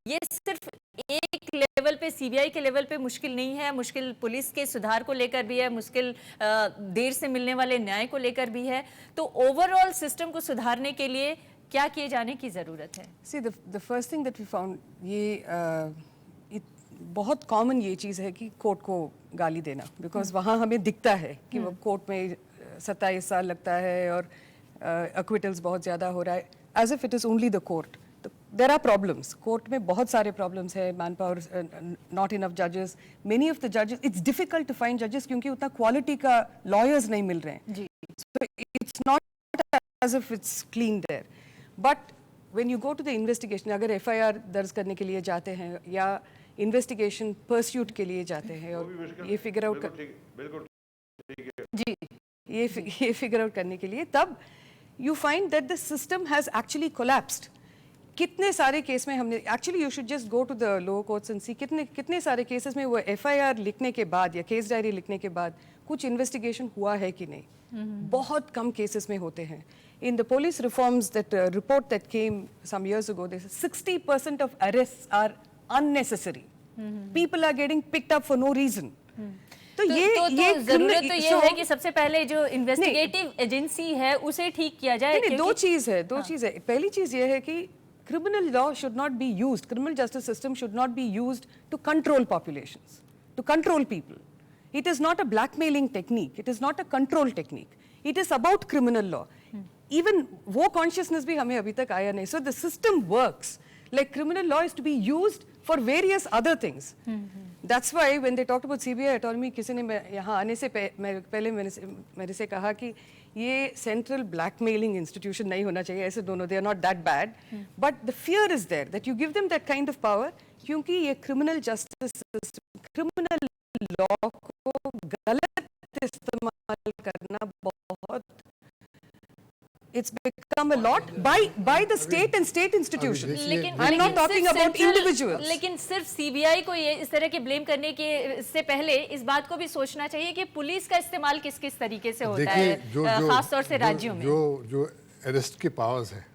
ये सिर्फ एक लेवल पे, सीबीआई के लेवल पे मुश्किल नहीं है, मुश्किल पुलिस के सुधार को लेकर भी है, मुश्किल देर से मिलने वाले न्याय को लेकर भी है। तो ओवरऑल सिस्टम को सुधारने के लिए क्या किए जाने की जरूरत है? See the first thing that we found, ये बहुत कॉमन ये चीज़ है कि कोर्ट को गाली देना, बिकॉज वहाँ हमें दिखता है कि वो कोर्ट में 27 साल लगता है और एक्विटल्स बहुत ज़्यादा हो रहा है, as if it is only the court. There are problems, court में बहुत सारे प्रॉब्लम्स है, मैन पावर, नॉट इनफ जजेस, मेनी ऑफ द जजेस, इट्स डिफिकल्ट टू फाइंड जजेस क्योंकि उतना क्वालिटी का लॉयर्स नहीं मिल रहे हैं। So it's not as if it's clean there, but when you go to the investigation, अगर एफआईआर दर्ज करने के लिए जाते हैं या इन्वेस्टिगेशन परस्यूट के लिए जाते हैं और ये फिगर आउट जी, ये फिगर आउट करने के लिए, तब you find that the system has actually collapsed. कितने सारे केस में हमने, actually you should just go to the lower courts and see कितने सारे केसेस में वो एफआईआर लिखने के बाद या केस डायरी लिखने के बाद कुछ इन्वेस्टिगेशन हुआ है कि नहीं। बहुत कम केसेस में होते हैं। In the police reforms that report that came some years ago, they said 60% of arrests are unnecessary, people are getting picked up for no reason. तो ये जरूरत तो ये है कि सबसे पहले जो इन्वेस्टिगेटिव एजेंसी है उसे ठीक किया जाए। नहीं, दो चीज है। पहली चीज ये है कि criminal law should not be used, criminal justice system should not be used to control populations, to control people. It is not a blackmailing technique, it is not a control technique, it is about criminal law. Even वो consciousness भी हमें अभी तक आया नहीं. So the system works, like criminal law is to be used for various other things. That's why when they talked about CBI autonomy, किसी ने यहाँ आने से पहले मेरे से कहा कि ये सेंट्रल ब्लैकमेलिंग इंस्टीट्यूशन नहीं होना चाहिए, ऐसे दोनों, they are not that bad, but the fear is there that you give them that kind of power, क्योंकि ये criminal justice system, criminal law को गलत इस्तेमाल करना बहुत, it's become a lot by the state and state institutions. I'm not talking about individuals. लेकिन सिर्फ CBI को ये इस तरह के ब्लेम करने के से पहले इस बात को भी सोचना चाहिए कि पुलिस का इस्तेमाल किस किस तरीके से होता है, खास तौर से राज्यों में। जो अरेस्ट के पावर्स हैं,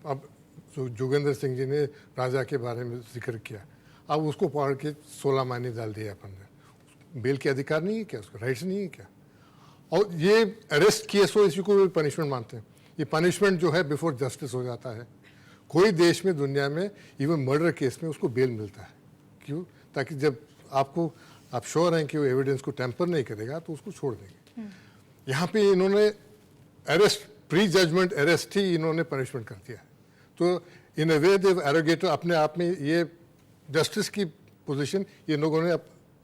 अब जो जोगेंद्र सिंह जी ने राजा के बारे में जिक्र किया, अब उसको पकड़ के 16 महीने डाल दिया अपन ने। बेल के अधिकार नहीं है क्या, उसको राइट्स नहीं है क्या? और ये अरेस्ट किए सो इसी को भी पनिशमेंट मानते हैं। ये पनिशमेंट जो है बिफोर जस्टिस हो जाता है। कोई देश में दुनिया में इवन मर्डर केस में उसको बेल मिलता है। क्यों? ताकि जब आपको आप श्योर हैं कि वो एविडेंस को टेम्पर नहीं करेगा तो उसको छोड़ देंगे। यहाँ पे इन्होंने अरेस्ट, प्री जजमेंट अरेस्ट ही इन्होंने पनिशमेंट कर दिया है। तो इन अ वे देव एरोगेटेड, अपने आप में ये जस्टिस की पोजीशन ये लोगों ने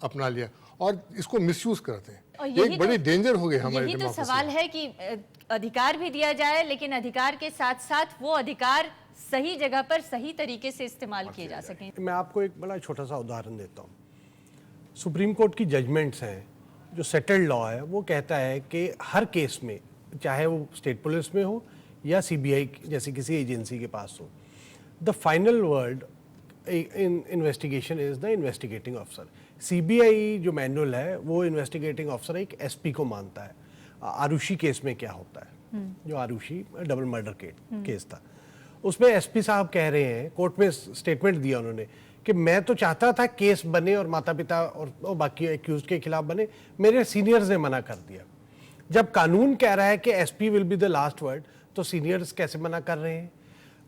अपना लिया और इसको मिसयूज करते और हैं। यही एक बड़ी तो- डेंजर हो गई हमारे यही तो डेमोक्रेसी सवाल में। है कि अधिकार भी दिया जाए, लेकिन अधिकार के साथ साथ वो अधिकार सही जगह पर सही तरीके से इस्तेमाल किए जा सकें। मैं आपको एक बड़ा छोटा सा उदाहरण देता हूँ। सुप्रीम कोर्ट की जजमेंट्स हैं, जो सेटल्ड लॉ है, वो कहता है कि हर केस में, चाहे वो स्टेट पुलिस में हो या सीबीआई जैसी किसी एजेंसी के पास हो, the final word in investigation is the investigating officer. CBI जो मैनुअल है वो इन्वेस्टिगेटिंग ऑफिसर एक एसपी को मानता है। आरुषि केस में क्या होता है, जो आरुषि डबल मर्डर केस था, उसमें एसपी साहब कह रहे हैं, कोर्ट में स्टेटमेंट दिया उन्होंने कि मैं तो चाहता था केस बने और माता पिता और बाकी एक्यूज के खिलाफ बने, मेरे सीनियर्स ने मना कर दिया। जब कानून कह रहा है कि SP will be the last word, तो सीनियर्स कैसे मना कर रहे हैं?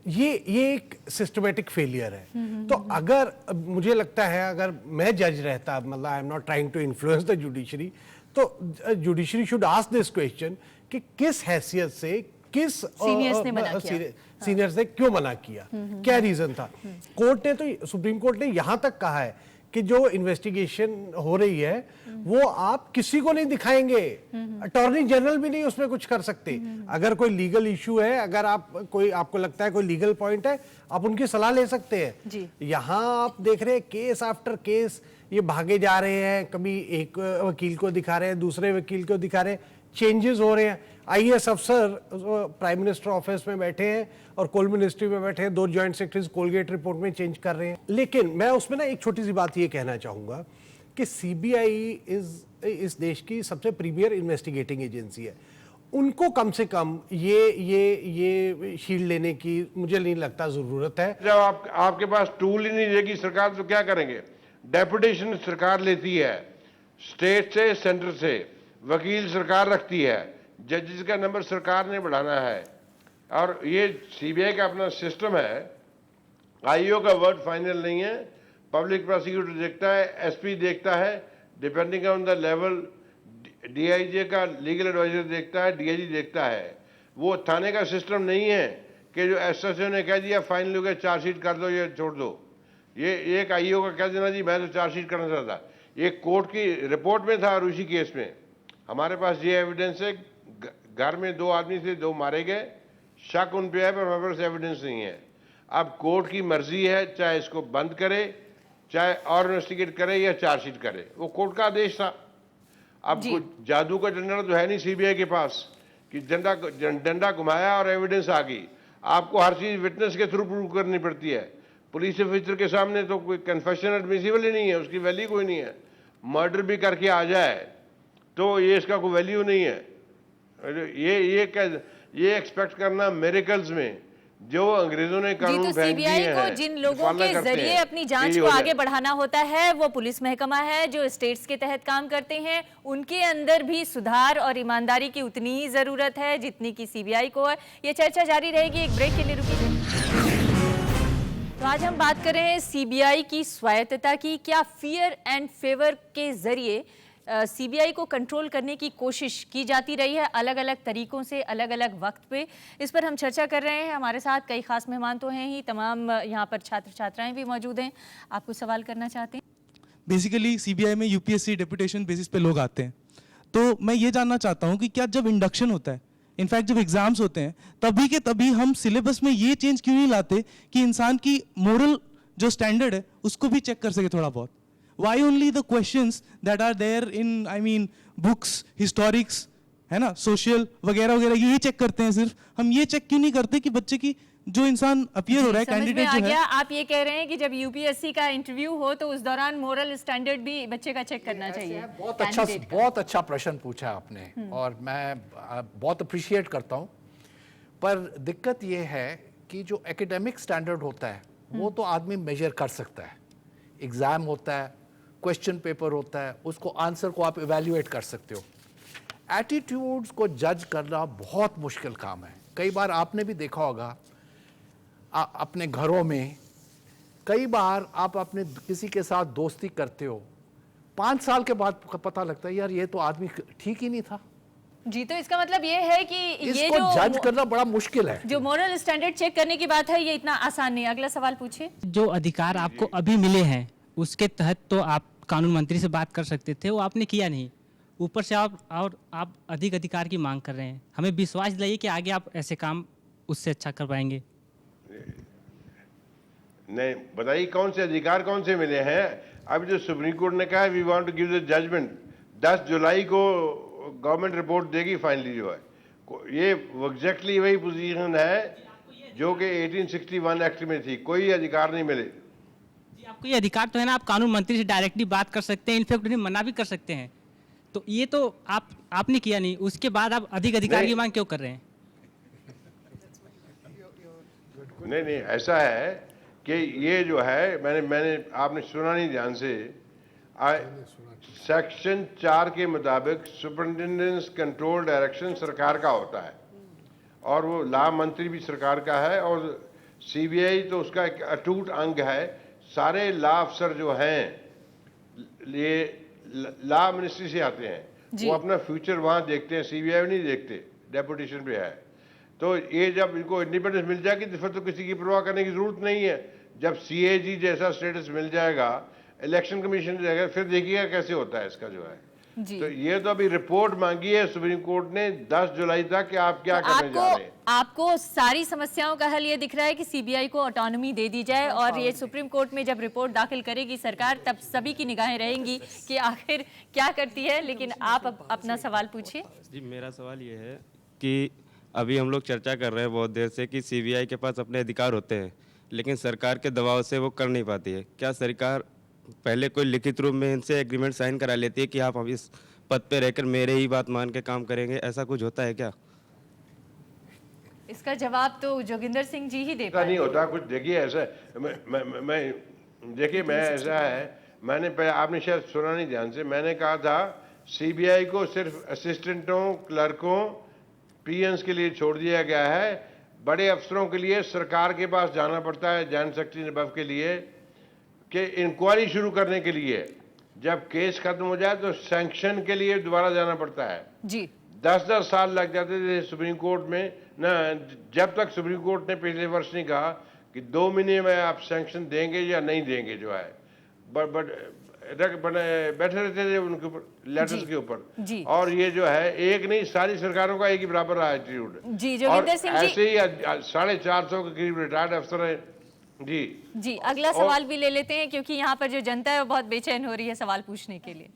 ये एक सिस्टमेटिक फेलियर है। तो अगर मुझे लगता है, अगर मैं जज रहता, मतलब I am not trying to influence the judiciary, तो judiciary should ask this question कि किस हैसियत से, किस सीनियर्स ने मना किया, सीनियर्स ने क्यों मना किया, क्या रीजन था। कोर्ट ने तो, सुप्रीम कोर्ट ने यहां तक कहा है कि जो इन्वेस्टिगेशन हो रही है वो आप किसी को नहीं दिखाएंगे, अटॉर्नी जनरल भी नहीं उसमें कुछ कर सकते। अगर कोई लीगल इशू है, अगर आपको लगता है कोई लीगल पॉइंट है, आप उनकी सलाह ले सकते हैं। यहाँ आप देख रहे हैं केस आफ्टर केस ये भागे जा रहे हैं, कभी एक वकील को दिखा रहे हैं, दूसरे वकील को दिखा रहे हैं, चेंजेस हो रहे हैं। आईएएस अफसर प्राइम मिनिस्टर ऑफिस में बैठे हैं और कोल मिनिस्ट्री में बैठे हैं, 2 जॉइंट सेक्रेटरीज कोलगेट रिपोर्ट में चेंज कर रहे हैं। लेकिन मैं उसमें ना एक छोटी सी बात ये कहना चाहूंगा कि सीबीआई इस देश की सबसे प्रीमियर इन्वेस्टिगेटिंग एजेंसी है। उनको कम से कम ये शील्ड लेने की मुझे नहीं लगता जरूरत है। जब आपके पास टूल ही नहीं रहेगी सरकार, तो क्या करेंगे? डेपुटेशन सरकार लेती है, स्टेट से, सेंटर से, वकील सरकार रखती है, जजेस का नंबर सरकार ने बढ़ाना है। और ये सीबीआई का अपना सिस्टम है, आईओ का वर्ड फाइनल नहीं है, पब्लिक प्रोसिक्यूटर देखता है, एसपी देखता है, depending on the level, DIG का लीगल एडवाइजर देखता है, डीआईजी देखता है। वो थाने का सिस्टम नहीं है कि जो एसएसओ ने कह दिया फाइनल हो गया, चार्जशीट कर दो या छोड़ दो। ये एक आईओ का कह देना जी मैं तो चार्जशीट करना चाहता, ये कोर्ट की रिपोर्ट में था। उसी केस में हमारे पास ये एविडेंस है, घर में 2 आदमी थे, 2 मारे गए, शक उन पे है, पर हमारे पास एविडेंस नहीं है। अब कोर्ट की मर्जी है, चाहे इसको बंद करे, चाहे और इन्वेस्टिगेट करे या चार्जशीट करे, वो कोर्ट का आदेश था। अब कुछ जादू का डंडा तो है नहीं सीबीआई के पास कि डंडा घुमाया और एविडेंस आ गई। आपको हर चीज विटनेस के थ्रू प्रूव करनी पड़ती है। पुलिस ऑफिसर के सामने तो कोई कन्फेशन एडमिसिबल ही नहीं है, उसकी वैल्यू कोई नहीं है। मर्डर भी करके आ जाए तो ये इसका कोई वैल्यू नहीं है। ये एक्सपेक्ट करना मिरेकल्स में जो अंग्रेजों ने जी, कानून तो फेंक सीबीआई दिए को हैं, जिन लोगों फॉलो के करते जरिए हैं, अपनी जांच यही को हो आगे जाए। बढ़ाना होता है, वो पुलिस महकमा है जो स्टेट्स के तहत काम करते हैं। उनके अंदर भी सुधार और ईमानदारी की उतनी ही जरूरत है जितनी की सीबीआई को है। ये चर्चा जारी रहेगी, एक ब्रेक के लिए रुकिए। तो आज हम बात कर रहे हैं सीबीआई की स्वायत्तता की। क्या फियर एंड फेवर के जरिए सीबीआई को कंट्रोल करने की कोशिश की जाती रही है अलग अलग तरीकों से, अलग अलग वक्त पे? इस पर हम चर्चा कर रहे हैं। हमारे साथ कई खास मेहमान तो हैं ही, तमाम यहाँ पर छात्र छात्राएं भी मौजूद हैं। आप कुछ सवाल करना चाहते हैं? बेसिकली सीबीआई में यूपीएससी डेपुटेशन बेसिस पे लोग आते हैं, तो मैं ये जानना चाहता हूँ कि क्या जब इंडक्शन होता है, इनफैक्ट जब एग्जाम्स होते हैं, तभी के तभी हम सिलेबस में ये चेंज क्यों नहीं लाते कि इंसान की मोरल जो स्टैंडर्ड है उसको भी चेक कर सके थोड़ा बहुत? Why only the questions that are there in, I mean, books, historics, है ना, social वगैरह वगैरह, ये चेक करते हैं सिर्फ? हम ये चेक क्यों नहीं करते कि बच्चे की जो इंसान अपीयर हो रहा है, कैंडिडेट जो है। आप ये कह रहे हैं कि जब यूपीएससी का इंटरव्यू हो तो उस दौरान मोरल स्टैंडर्ड भी बच्चे का चेक करना चाहिए। बहुत अच्छा प्रश्न पूछा आपने और मैं बहुत अप्रिशिएट करता हूँ। पर दिक्कत ये है कि जो एकेडमिक स्टैंडर्ड होता है वो तो आदमी मेजर कर सकता है। एग्जाम होता है, क्वेश्चन पेपर होता है, उसको आंसर को आप इवैल्यूएट कर सकते हो। एटीट्यूड्स को जज करना बहुत मुश्किल काम है। कई बार आपने भी देखा होगा अपने घरों में, कई बार आप अपने किसी के साथ दोस्ती करते हो, 5 साल के बाद पता लगता है यार ये तो आदमी ठीक ही नहीं था। जी, तो इसका मतलब ये है कि ये इसको जो जज करना बड़ा मुश्किल है। जो मोरल स्टैंडर्ड चेक करने की बात है, ये इतना आसान नहीं। अगला सवाल पूछिए। जो अधिकार आपको अभी मिले हैं उसके तहत तो आप कानून मंत्री से बात कर सकते थे, वो आपने किया नहीं। ऊपर से आप अधिक अधिकार की मांग कर रहे हैं। हमें विश्वास दिलाइए कि आगे आप ऐसे काम उससे अच्छा कर पाएंगे। नहीं, बताइए कौन से अधिकार कौन से मिले हैं। अब जो सुप्रीम कोर्ट ने कहा है we want to give the judgment, 10 जुलाई को गवर्नमेंट रिपोर्ट देगी फाइनली जो है, ये एग्जैक्टली वही पोजीशन है जो कि 1861 एक्ट में थी। कोई अधिकार नहीं मिले। जी, आपको ये अधिकार तो है ना, आप कानून मंत्री से डायरेक्टली बात कर सकते हैं, इनफैक्ट उन्हें मना भी कर सकते हैं। तो ये तो आपने किया नहीं, उसके बाद आप अधिक अधिकार की मांग क्यों कर रहे हैं? नहीं, ऐसा है कि ये जो है मैंने आपने सुना नहीं ध्यान से, सेक्शन 4 के मुताबिक सुपरिटेंडेंस कंट्रोल डायरेक्शन सरकार का होता है और वो लॉ मंत्री भी सरकार का है और सीबीआई तो उसका एक अटूट अंग है। सारे लॉ अफसर जो हैं ये लॉ मिनिस्ट्री से आते हैं, वो अपना फ्यूचर वहाँ देखते हैं, सीबीआई नहीं देखते, डेपुटेशन पे है। तो ये जब इनको इंडिपेंडेंस मिल जाएगी तो फिर तो किसी की परवाह करने की जरूरत नहीं है। जब सीएजी जैसा स्टेटस मिल जाएगा, इलेक्शन कमीशन जाएगा, फिर देखिएगा कैसे होता है इसका जो है। जी। तो ये तो अभी रिपोर्ट मांगी है सुप्रीम कोर्ट ने 10 जुलाई तक कि आप क्या करने जा रहे हैं। आपको सारी समस्याओं का हल ये दिख रहा है कि सीबीआई को ऑटोनॉमी दे दी जाए और ये सुप्रीम कोर्ट में जब रिपोर्ट दाखिल करेगी सरकार, तब सभी की निगाहें रहेंगी कि आखिर क्या करती है। लेकिन आप अपना सवाल पूछिए। जी, मेरा सवाल ये है कि अभी हम लोग चर्चा कर रहे हैं बहुत देर से कि सीबीआई के पास अपने अधिकार होते हैं, लेकिन सरकार के दबाव से वो कर नहीं पाती है। क्या सरकार पहले कोई लिखित रूप में इनसे एग्रीमेंट साइन करा लेती है कि आप अब इस पद पे रहकर मेरे ही बात मान के काम करेंगे? ऐसा कुछ होता है क्या? इसका जवाब तो जोगिंदर सिंह जी ही दे ऐसा नहीं होता कुछ। देखिए ऐसा मैं ऐसा है, मैंने आपने शायद सुना नहीं ध्यान से, मैंने कहा था सीबीआई को सिर्फ असिस्टेंटों, क्लर्कों, पीएन्स के लिए छोड़ दिया गया है। बड़े अफसरों के लिए सरकार के पास जाना पड़ता है, जॉइंट सेक्रेटरी नबव के लिए, कि इंक्वायरी शुरू करने के लिए। जब केस खत्म हो जाए तो सैंक्शन के लिए दोबारा जाना पड़ता है। जी, 10-10 साल लग जाते थे सुप्रीम कोर्ट में ना, जब तक सुप्रीम कोर्ट ने पिछले वर्ष नहीं कहा कि 2 महीने में आप सैंक्शन देंगे या नहीं देंगे जो है। बैठे रहते थे उनके ऊपर, लेटर्स के ऊपर। और ये जो है एक नहीं, सारी सरकारों का एक ही बराबर रहा एटीट्यूड। जी, जोगिंदर सिंह जी, ऐसे ही 450 के करीब रिटायर्ड अफसर है। जी, अगला सवाल भी ले लेते हैं क्योंकि यहाँ पर जो जनता है वो बहुत बेचैन हो रही है सवाल पूछने के लिए।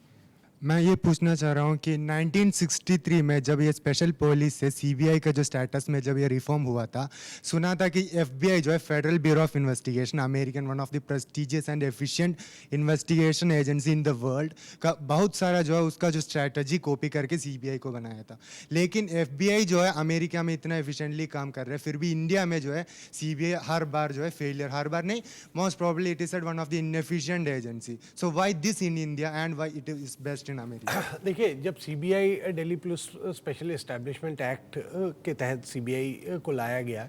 मैं ये पूछना चाह रहा हूँ कि 1963 में जब ये स्पेशल पुलिस से सीबीआई का जो स्टेटस में जब ये रिफॉर्म हुआ था, सुना था कि एफबीआई जो है federal bureau of investigation, American one of the prestigious and efficient investigation agency in the world का बहुत सारा जो है उसका जो स्ट्रैटेजी कॉपी करके सीबीआई को बनाया था। लेकिन एफबीआई जो है अमेरिका में इतना एफिशिएंटली काम कर रहे हैं, फिर भी इंडिया में जो है सीबीआई हर बार जो है फेलियर, हर बार नहीं, most probably it is one of the inefficient agency. So why this in India and why it is best in America? देखिए, जब CBI Delhi police special establishment act के तहत सीबीआई को लाया गया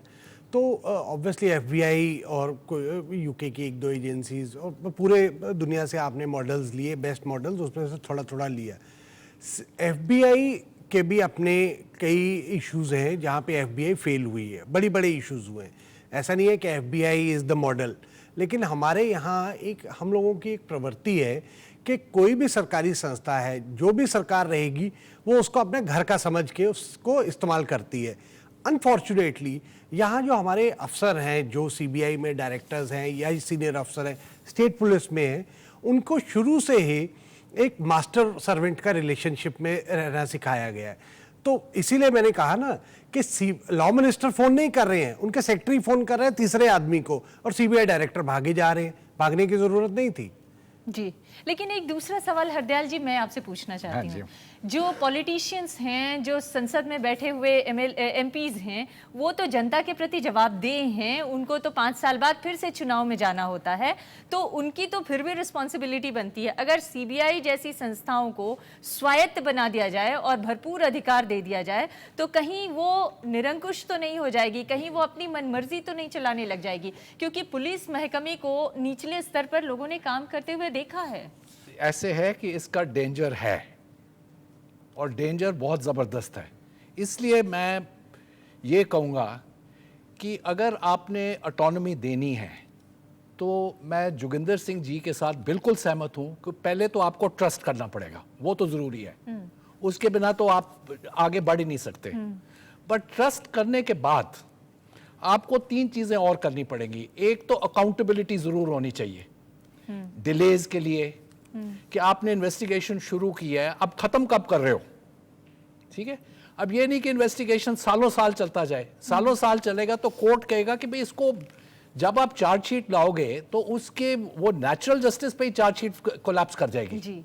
तो ऑब्वियसली एफबीआई और यूके की 1-2 एजेंसीज और पूरे दुनिया से आपने मॉडल्स लिए, बेस्ट मॉडल्स, उसमें से थोड़ा थोड़ा लिया। एफबीआई के भी अपने कई इश्यूज हैं जहाँ पे एफबीआई फेल हुई है, बड़ी बड़े इश्यूज हुए हैं। ऐसा नहीं है कि एफबीआई इज़ द मॉडल, लेकिन हमारे यहाँ हम लोगों की एक प्रवृत्ति है कि कोई भी सरकारी संस्था है, जो भी सरकार रहेगी वो उसको अपने घर का समझ के उसको इस्तेमाल करती है। अनफॉर्चुनेटली यहाँ जो हमारे अफसर हैं, जो सीबीआई में डायरेक्टर्स हैं या सीनियर अफसर हैं, स्टेट पुलिस में हैं, उनको शुरू से ही एक मास्टर सर्वेंट का रिलेशनशिप में रहना सिखाया गया है। तो इसीलिए मैंने कहा ना कि लॉ मिनिस्टर फ़ोन नहीं कर रहे हैं, उनके सेक्रेटरी फ़ोन कर रहे हैं तीसरे आदमी को, और सीबीआई डायरेक्टर भागे जा रहे हैं। भागने की ज़रूरत नहीं थी। जी, लेकिन एक दूसरा सवाल हरदयाल जी मैं आपसे पूछना चाहती हूँ। जो पॉलिटिशियंस हैं, जो संसद में बैठे हुए एमपीज हैं, वो तो जनता के प्रति जवाबदेह हैं, उनको तो 5 साल बाद फिर से चुनाव में जाना होता है, तो उनकी तो फिर भी रिस्पॉन्सिबिलिटी बनती है। अगर सीबीआई जैसी संस्थाओं को स्वायत्त बना दिया जाए और भरपूर अधिकार दे दिया जाए तो कहीं वो निरंकुश तो नहीं हो जाएगी, कहीं वो अपनी मनमर्जी तो नहीं चलाने लग जाएगी, क्योंकि पुलिस महकमे को निचले स्तर पर लोगों ने काम करते हुए देखा है। ऐसे है कि इसका डेंजर है और डेंजर बहुत ज़बरदस्त है। इसलिए मैं ये कहूँगा कि अगर आपने ऑटोनॉमी देनी है तो मैं जोगिंदर सिंह जी के साथ बिल्कुल सहमत हूँ कि पहले तो आपको ट्रस्ट करना पड़ेगा, वो तो ज़रूरी है, उसके बिना तो आप आगे बढ़ ही नहीं सकते। बट ट्रस्ट करने के बाद आपको 3 चीज़ें और करनी पड़ेंगी। एक तो अकाउंटेबिलिटी ज़रूर होनी चाहिए डिलेज के लिए, कि आपने इन्वेस्टिगेशन शुरू की है, अब ख़त्म कब कर रहे हो, ठीक है। अब ये नहीं कि इन्वेस्टिगेशन सालों साल चलता जाए, सालों साल चलेगा तो कोर्ट कहेगा कि भाई इसको जब आप चार्जशीट लाओगे तो उसके वो नेचुरल जस्टिस पे ही चार्जशीट कोलैप्स कर जाएगी। जी।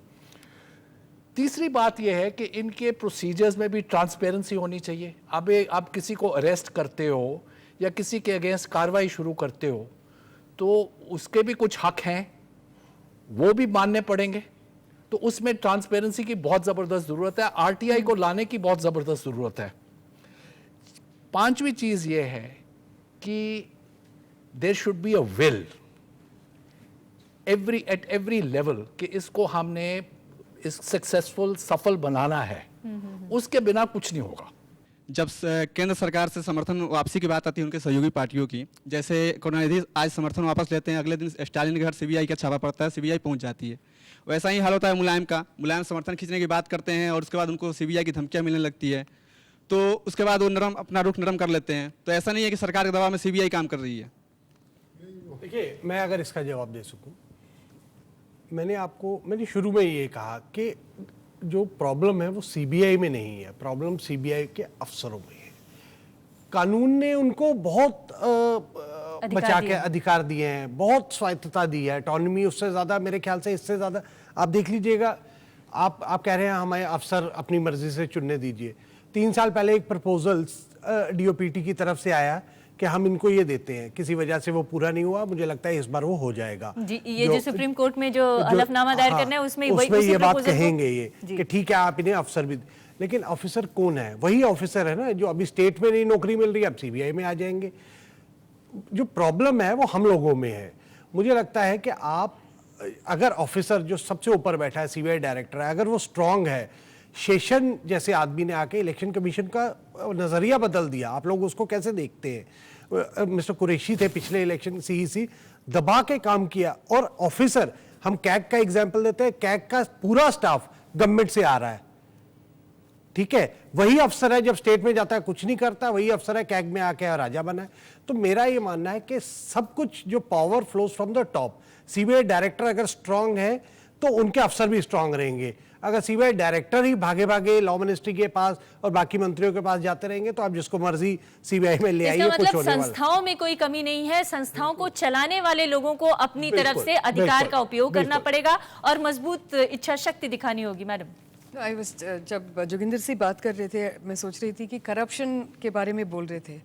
तीसरी बात यह है कि इनके प्रोसीजर्स में भी ट्रांसपेरेंसी होनी चाहिए। अब आप किसी को अरेस्ट करते हो या किसी के अगेंस्ट कार्रवाई शुरू करते हो तो उसके भी कुछ हक हैं, वो भी मानने पड़ेंगे। तो उसमें ट्रांसपेरेंसी की बहुत ज़बरदस्त ज़रूरत है, आरटीआई को लाने की बहुत ज़बरदस्त ज़रूरत है। 5वीं चीज़ ये है कि there should be a will at every level कि इसको हमने इस सक्सेसफुल सफल बनाना है, उसके बिना कुछ नहीं होगा। जब केंद्र सरकार से समर्थन वापसी की बात आती है उनके सहयोगी पार्टियों की, जैसे करुणानिधि आज समर्थन वापस लेते हैं, अगले दिन स्टालिन के घर सीबीआई का छापा पड़ता है, सीबीआई पहुंच जाती है। वैसा ही हाल होता है मुलायम का, मुलायम समर्थन खींचने की बात करते हैं और उसके बाद उनको सीबीआई की धमकियां मिलने लगती है, तो उसके बाद वो अपना रुख नरम कर लेते हैं। तो ऐसा नहीं है कि सरकार के दबाव में सीबीआई काम कर रही है। देखिए, मैं अगर इसका जवाब दे सकूं, मैंने शुरू में ये कहा कि जो प्रॉब्लम है वो सीबीआई में नहीं है, प्रॉब्लम सीबीआई के अफसरों में है। कानून ने उनको बहुत बचा के अधिकार दिए हैं, बहुत स्वायत्तता दी है, ऑटोनॉमी, उससे ज़्यादा मेरे ख्याल से, इससे ज़्यादा आप देख लीजिएगा। आप कह रहे हैं हमें अफसर अपनी मर्जी से चुनने दीजिए। 3 साल पहले एक प्रपोजल डीओपीटी की तरफ से आया कि हम इनको ये देते हैं, किसी वजह से वो पूरा नहीं हुआ। मुझे लगता है इस बार वो हो जाएगा। जी, ये जो सुप्रीम कोर्ट में जो हलफनामा दायर करना है उसमें ये बात कहेंगे ये कि ठीक है आप इन्हें अफसर भी, लेकिन ऑफिसर कौन है? वही ऑफिसर है ना जो अभी स्टेट में नहीं नौकरी मिल रही है, अब सीबीआई में आ जाएंगे। जो प्रॉब्लम है वो हम लोगों में है। मुझे लगता है कि आप अगर ऑफिसर जो सबसे ऊपर बैठा है, सीबीआई डायरेक्टर है, अगर वो स्ट्रांग है, शेषन जैसे आदमी ने आके इलेक्शन कमीशन का नज़रिया बदल दिया, आप लोग उसको कैसे देखते हैं? मिस्टर कुरैशी थे पिछले इलेक्शन, सीईसी दबा के काम किया। और ऑफिसर, हम कैग का एग्जांपल देते हैं, कैग का पूरा स्टाफ गवर्नमेंट से आ रहा है, ठीक है। वही अफसर है जब स्टेट में जाता है कुछ नहीं करता, वही अफसर है कैग में आके राजा बना है। तो मेरा ये मानना है कि सब कुछ जो power flows from the top. CBI director अगर स्ट्रांग है तो उनके अफसर भी स्ट्रांग रहेंगे। अगर सीबीआई डायरेक्टर ही भागे भागे लॉ मिनिस्ट्री के पास और बाकी मंत्रियों के पास जाते रहेंगे तो आप जिसको मर्जी सीबीआई में ले आइए, कुछ होने वाला। संस्थाओं में कोई कमी नहीं है, संस्थाओं को चलाने वाले लोगों को अपनी तरफ से अधिकार का उपयोग करना पड़ेगा और मजबूत इच्छा शक्ति दिखानी होगी। मैडम, आई वाज जब जोगिंदर सिंह बात कर रहे थे, मैं सोच रही थी कि करप्शन के बारे में बोल रहे थे,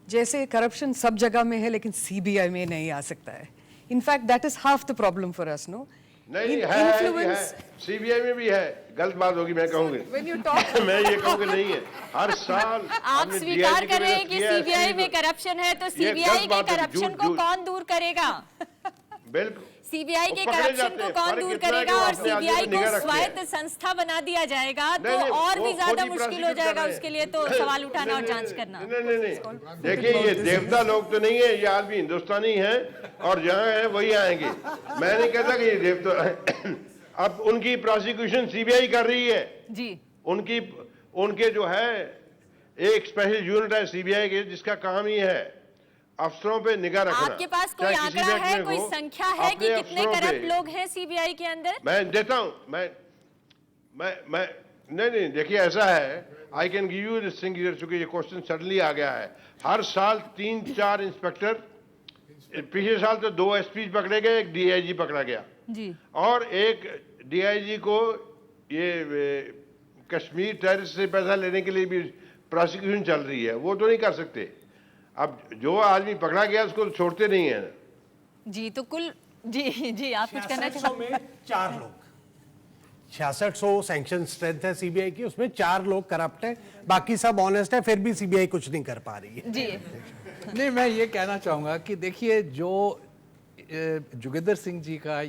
जैसे करप्शन सब जगह में है लेकिन सीबीआई में नहीं आ सकता है। In fact that is half the problem for us. No, नहीं है, सीबीआई में भी है। गलत बात होगी, मैं कहूंगी मैं ये कहूँगी नहीं है। हर साल आप स्वीकार कर रहे हैं कि सीबीआई में करप्शन है, तो सीबीआई के करप्शन को कौन दूर करेगा? बिल्कुल, सीबीआई के करप्शन को कौन दूर करेगा? और सीबीआई को स्वायत्त संस्था बना दिया जाएगा तो और भी ज्यादा मुश्किल हो जाएगा उसके लिए तो सवाल उठाना और जांच करना। नहीं, देखिए ये देवता लोग तो नहीं है, ये आदमी हिंदुस्तानी है और जहाँ है वही आएंगे। मैं नहीं कहता कि ये देवता। अब उनकी प्रोसिक्यूशन सीबीआई कर रही है जी। उनके जो है एक स्पेशल यूनिट है सीबीआई के जिसका काम ही है अफसरों पे निगाह रखना। आपके पास कोई आंकड़ा है, कोई संख्या है कि कितने करप्ट लोग हैं सीबीआई के अंदर? मैं देता हूं, मैं नहीं, देखिए ऐसा है, I can give you this thing, चूंकि ये क्वेश्चन सडनली आ गया है। हर साल 3-4 इंस्पेक्टर, पिछले साल तो 2 एसपी पकड़े गए, एक डीआईजी पकड़ा गया जी, और एक डीआईजी को ये कश्मीर टेररिस्ट से पैसा लेने के लिए भी प्रोसिक्यूशन चल रही है, वो तो नहीं कर सकते। अब जो आदमी पकड़ा गया उसको तो छोड़ते नहीं है जी। तो कुल जी आप कुछ कहना चाहते हैं? 4 लोग, 6600 सैंक्शन स्ट्रेंथ है सीबीआई की, उसमें 4 लोग करप्ट है, बाकी सब ऑनेस्ट है, फिर भी सीबीआई कुछ नहीं कर पा रही है जी। नहीं, मैं ये कहना चाहूँगा कि देखिए जो जोगिंदर सिंह जी का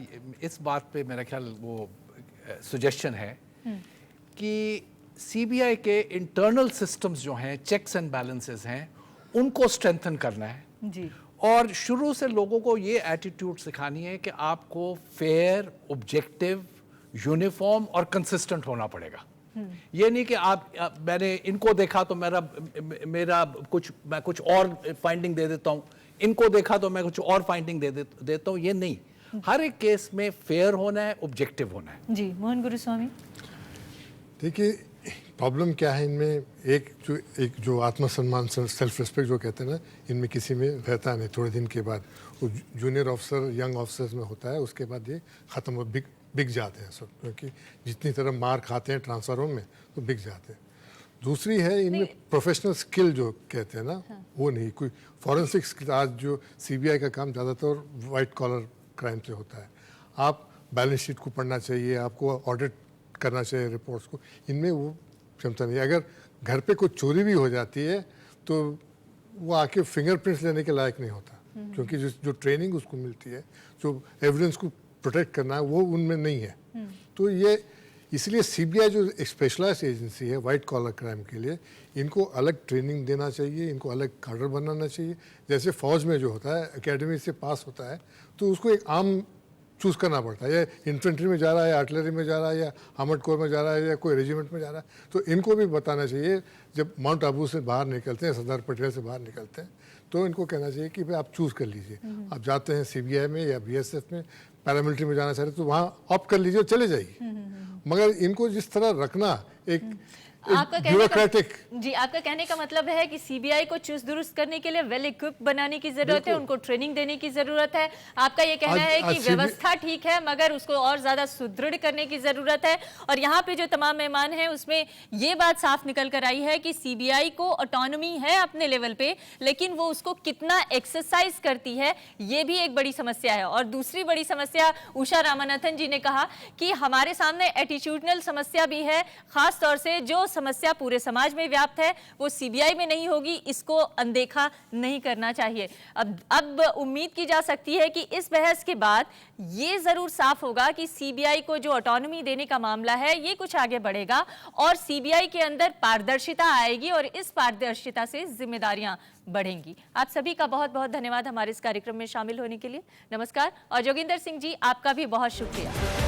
इस बात पे मेरा ख्याल वो सुजेशन है कि सीबीआई के इंटरनल सिस्टम्स जो हैं, चेक्स एंड बैलेंसेस हैं, उनको स्ट्रेंथन करना है जी। और शुरू से लोगों को ये एटीट्यूड सिखानी है कि आपको फेयर, ऑब्जेक्टिव, यूनिफॉर्म और कंसिस्टेंट होना पड़ेगा। ये नहीं कि मैंने इनको देखा तो मैं कुछ और फाइंडिंग दे देता हूँ, इनको देखा तो मैं कुछ और फाइंडिंग देता हूँ, ये नहीं। हर एक केस में फेयर होना है, ऑब्जेक्टिव होना है। जी, मोहन गुरुस्वामी। देखिए प्रॉब्लम क्या है इनमें, एक जो आत्मसम्मान, सेल्फ रिस्पेक्ट जो कहते हैं ना, इनमें किसी में रहता नहीं। थोड़े दिन के बाद वो जूनियर ऑफिसर, यंग ऑफिसर्स में होता है, उसके बाद ये ख़त्म हो बिक जाते हैं सब, क्योंकि जितनी तरह मार खाते हैं ट्रांसफरों में तो बिक जाते हैं। दूसरी है इनमें प्रोफेशनल स्किल जो कहते हैं ना, वो नहीं। कोई फॉरेंसिक स्किल, आज जो सीबीआई का काम ज़्यादातर वाइट कॉलर क्राइम से होता है। आप बैलेंस शीट को पढ़ना चाहिए, आपको ऑडिट करना चाहिए रिपोर्ट्स को, इनमें वो क्षमता नहीं है। अगर घर पे कोई चोरी भी हो जाती है तो वो आके फिंगरप्रिंट्स लेने के लायक नहीं होता, क्योंकि जो ट्रेनिंग उसको मिलती है, जो एविडेंस को प्रोटेक्ट करना है, वो उनमें नहीं है। तो ये इसलिए सीबीआई जो एक स्पेशलाइज्ड एजेंसी है वाइट कॉलर क्राइम के लिए, इनको अलग ट्रेनिंग देना चाहिए, इनको अलग कार्डर बनाना चाहिए। जैसे फौज में जो होता है, एकेडमी से पास होता है तो उसको एक आम चूज़ करना पड़ता है, या इन्फेंट्री में जा रहा है, आर्टिलरी में जा रहा है, या आर्मर्ड कोर में जा रहा है, या कोई रेजिमेंट में जा रहा है। तो इनको भी बताना चाहिए, जब माउंट आबू से बाहर निकलते हैं, सरदार पटेल से बाहर निकलते हैं, तो इनको कहना चाहिए कि भाई आप चूज़ कर लीजिए। आप जाते हैं सीबीआई में या बीएसएफ में, पैरामिलिट्री में जाना चाह रहे तो वहाँ ऑप्ट कर लीजिए, चले जाइए। मगर इनको जिस तरह रखना एक आपका कहने का मतलब है कि सीबीआई को चुस्त दुरुस्त करने के लिए वेल इक्विप्ड बनाने की जरूरत है, उनको ट्रेनिंग देने की जरूरत है। आपका ये कहना है कि व्यवस्था ठीक है मगर उसको और ज्यादा सुदृढ़ करने की जरूरत है। और यहाँ पे जो तमाम मेहमान हैं उसमें ये बात साफ निकल कर आई है कि सीबीआई को ऑटोनॉमी है अपने लेवल पे, लेकिन वो उसको कितना एक्सरसाइज करती है ये भी एक बड़ी समस्या है। और दूसरी बड़ी समस्या, उषा रामानाथन जी ने कहा कि हमारे सामने एटीट्यूडनल समस्या भी है, खास तौर से जो समस्या पूरे समाज में व्याप्त है वो सीबीआई में नहीं होगी, इसको अनदेखा नहीं करना चाहिए। अब उम्मीद की जा सकती है कि इस बहस के बाद ये जरूर साफ होगा कि सीबीआई को जो ऑटोनॉमी देने का मामला है ये कुछ आगे बढ़ेगा और सीबीआई के अंदर पारदर्शिता आएगी और इस पारदर्शिता से जिम्मेदारियां बढ़ेंगी। आप सभी का बहुत बहुत धन्यवाद हमारे इस कार्यक्रम में शामिल होने के लिए। नमस्कार। और जोगिंदर सिंह जी, आपका भी बहुत शुक्रिया।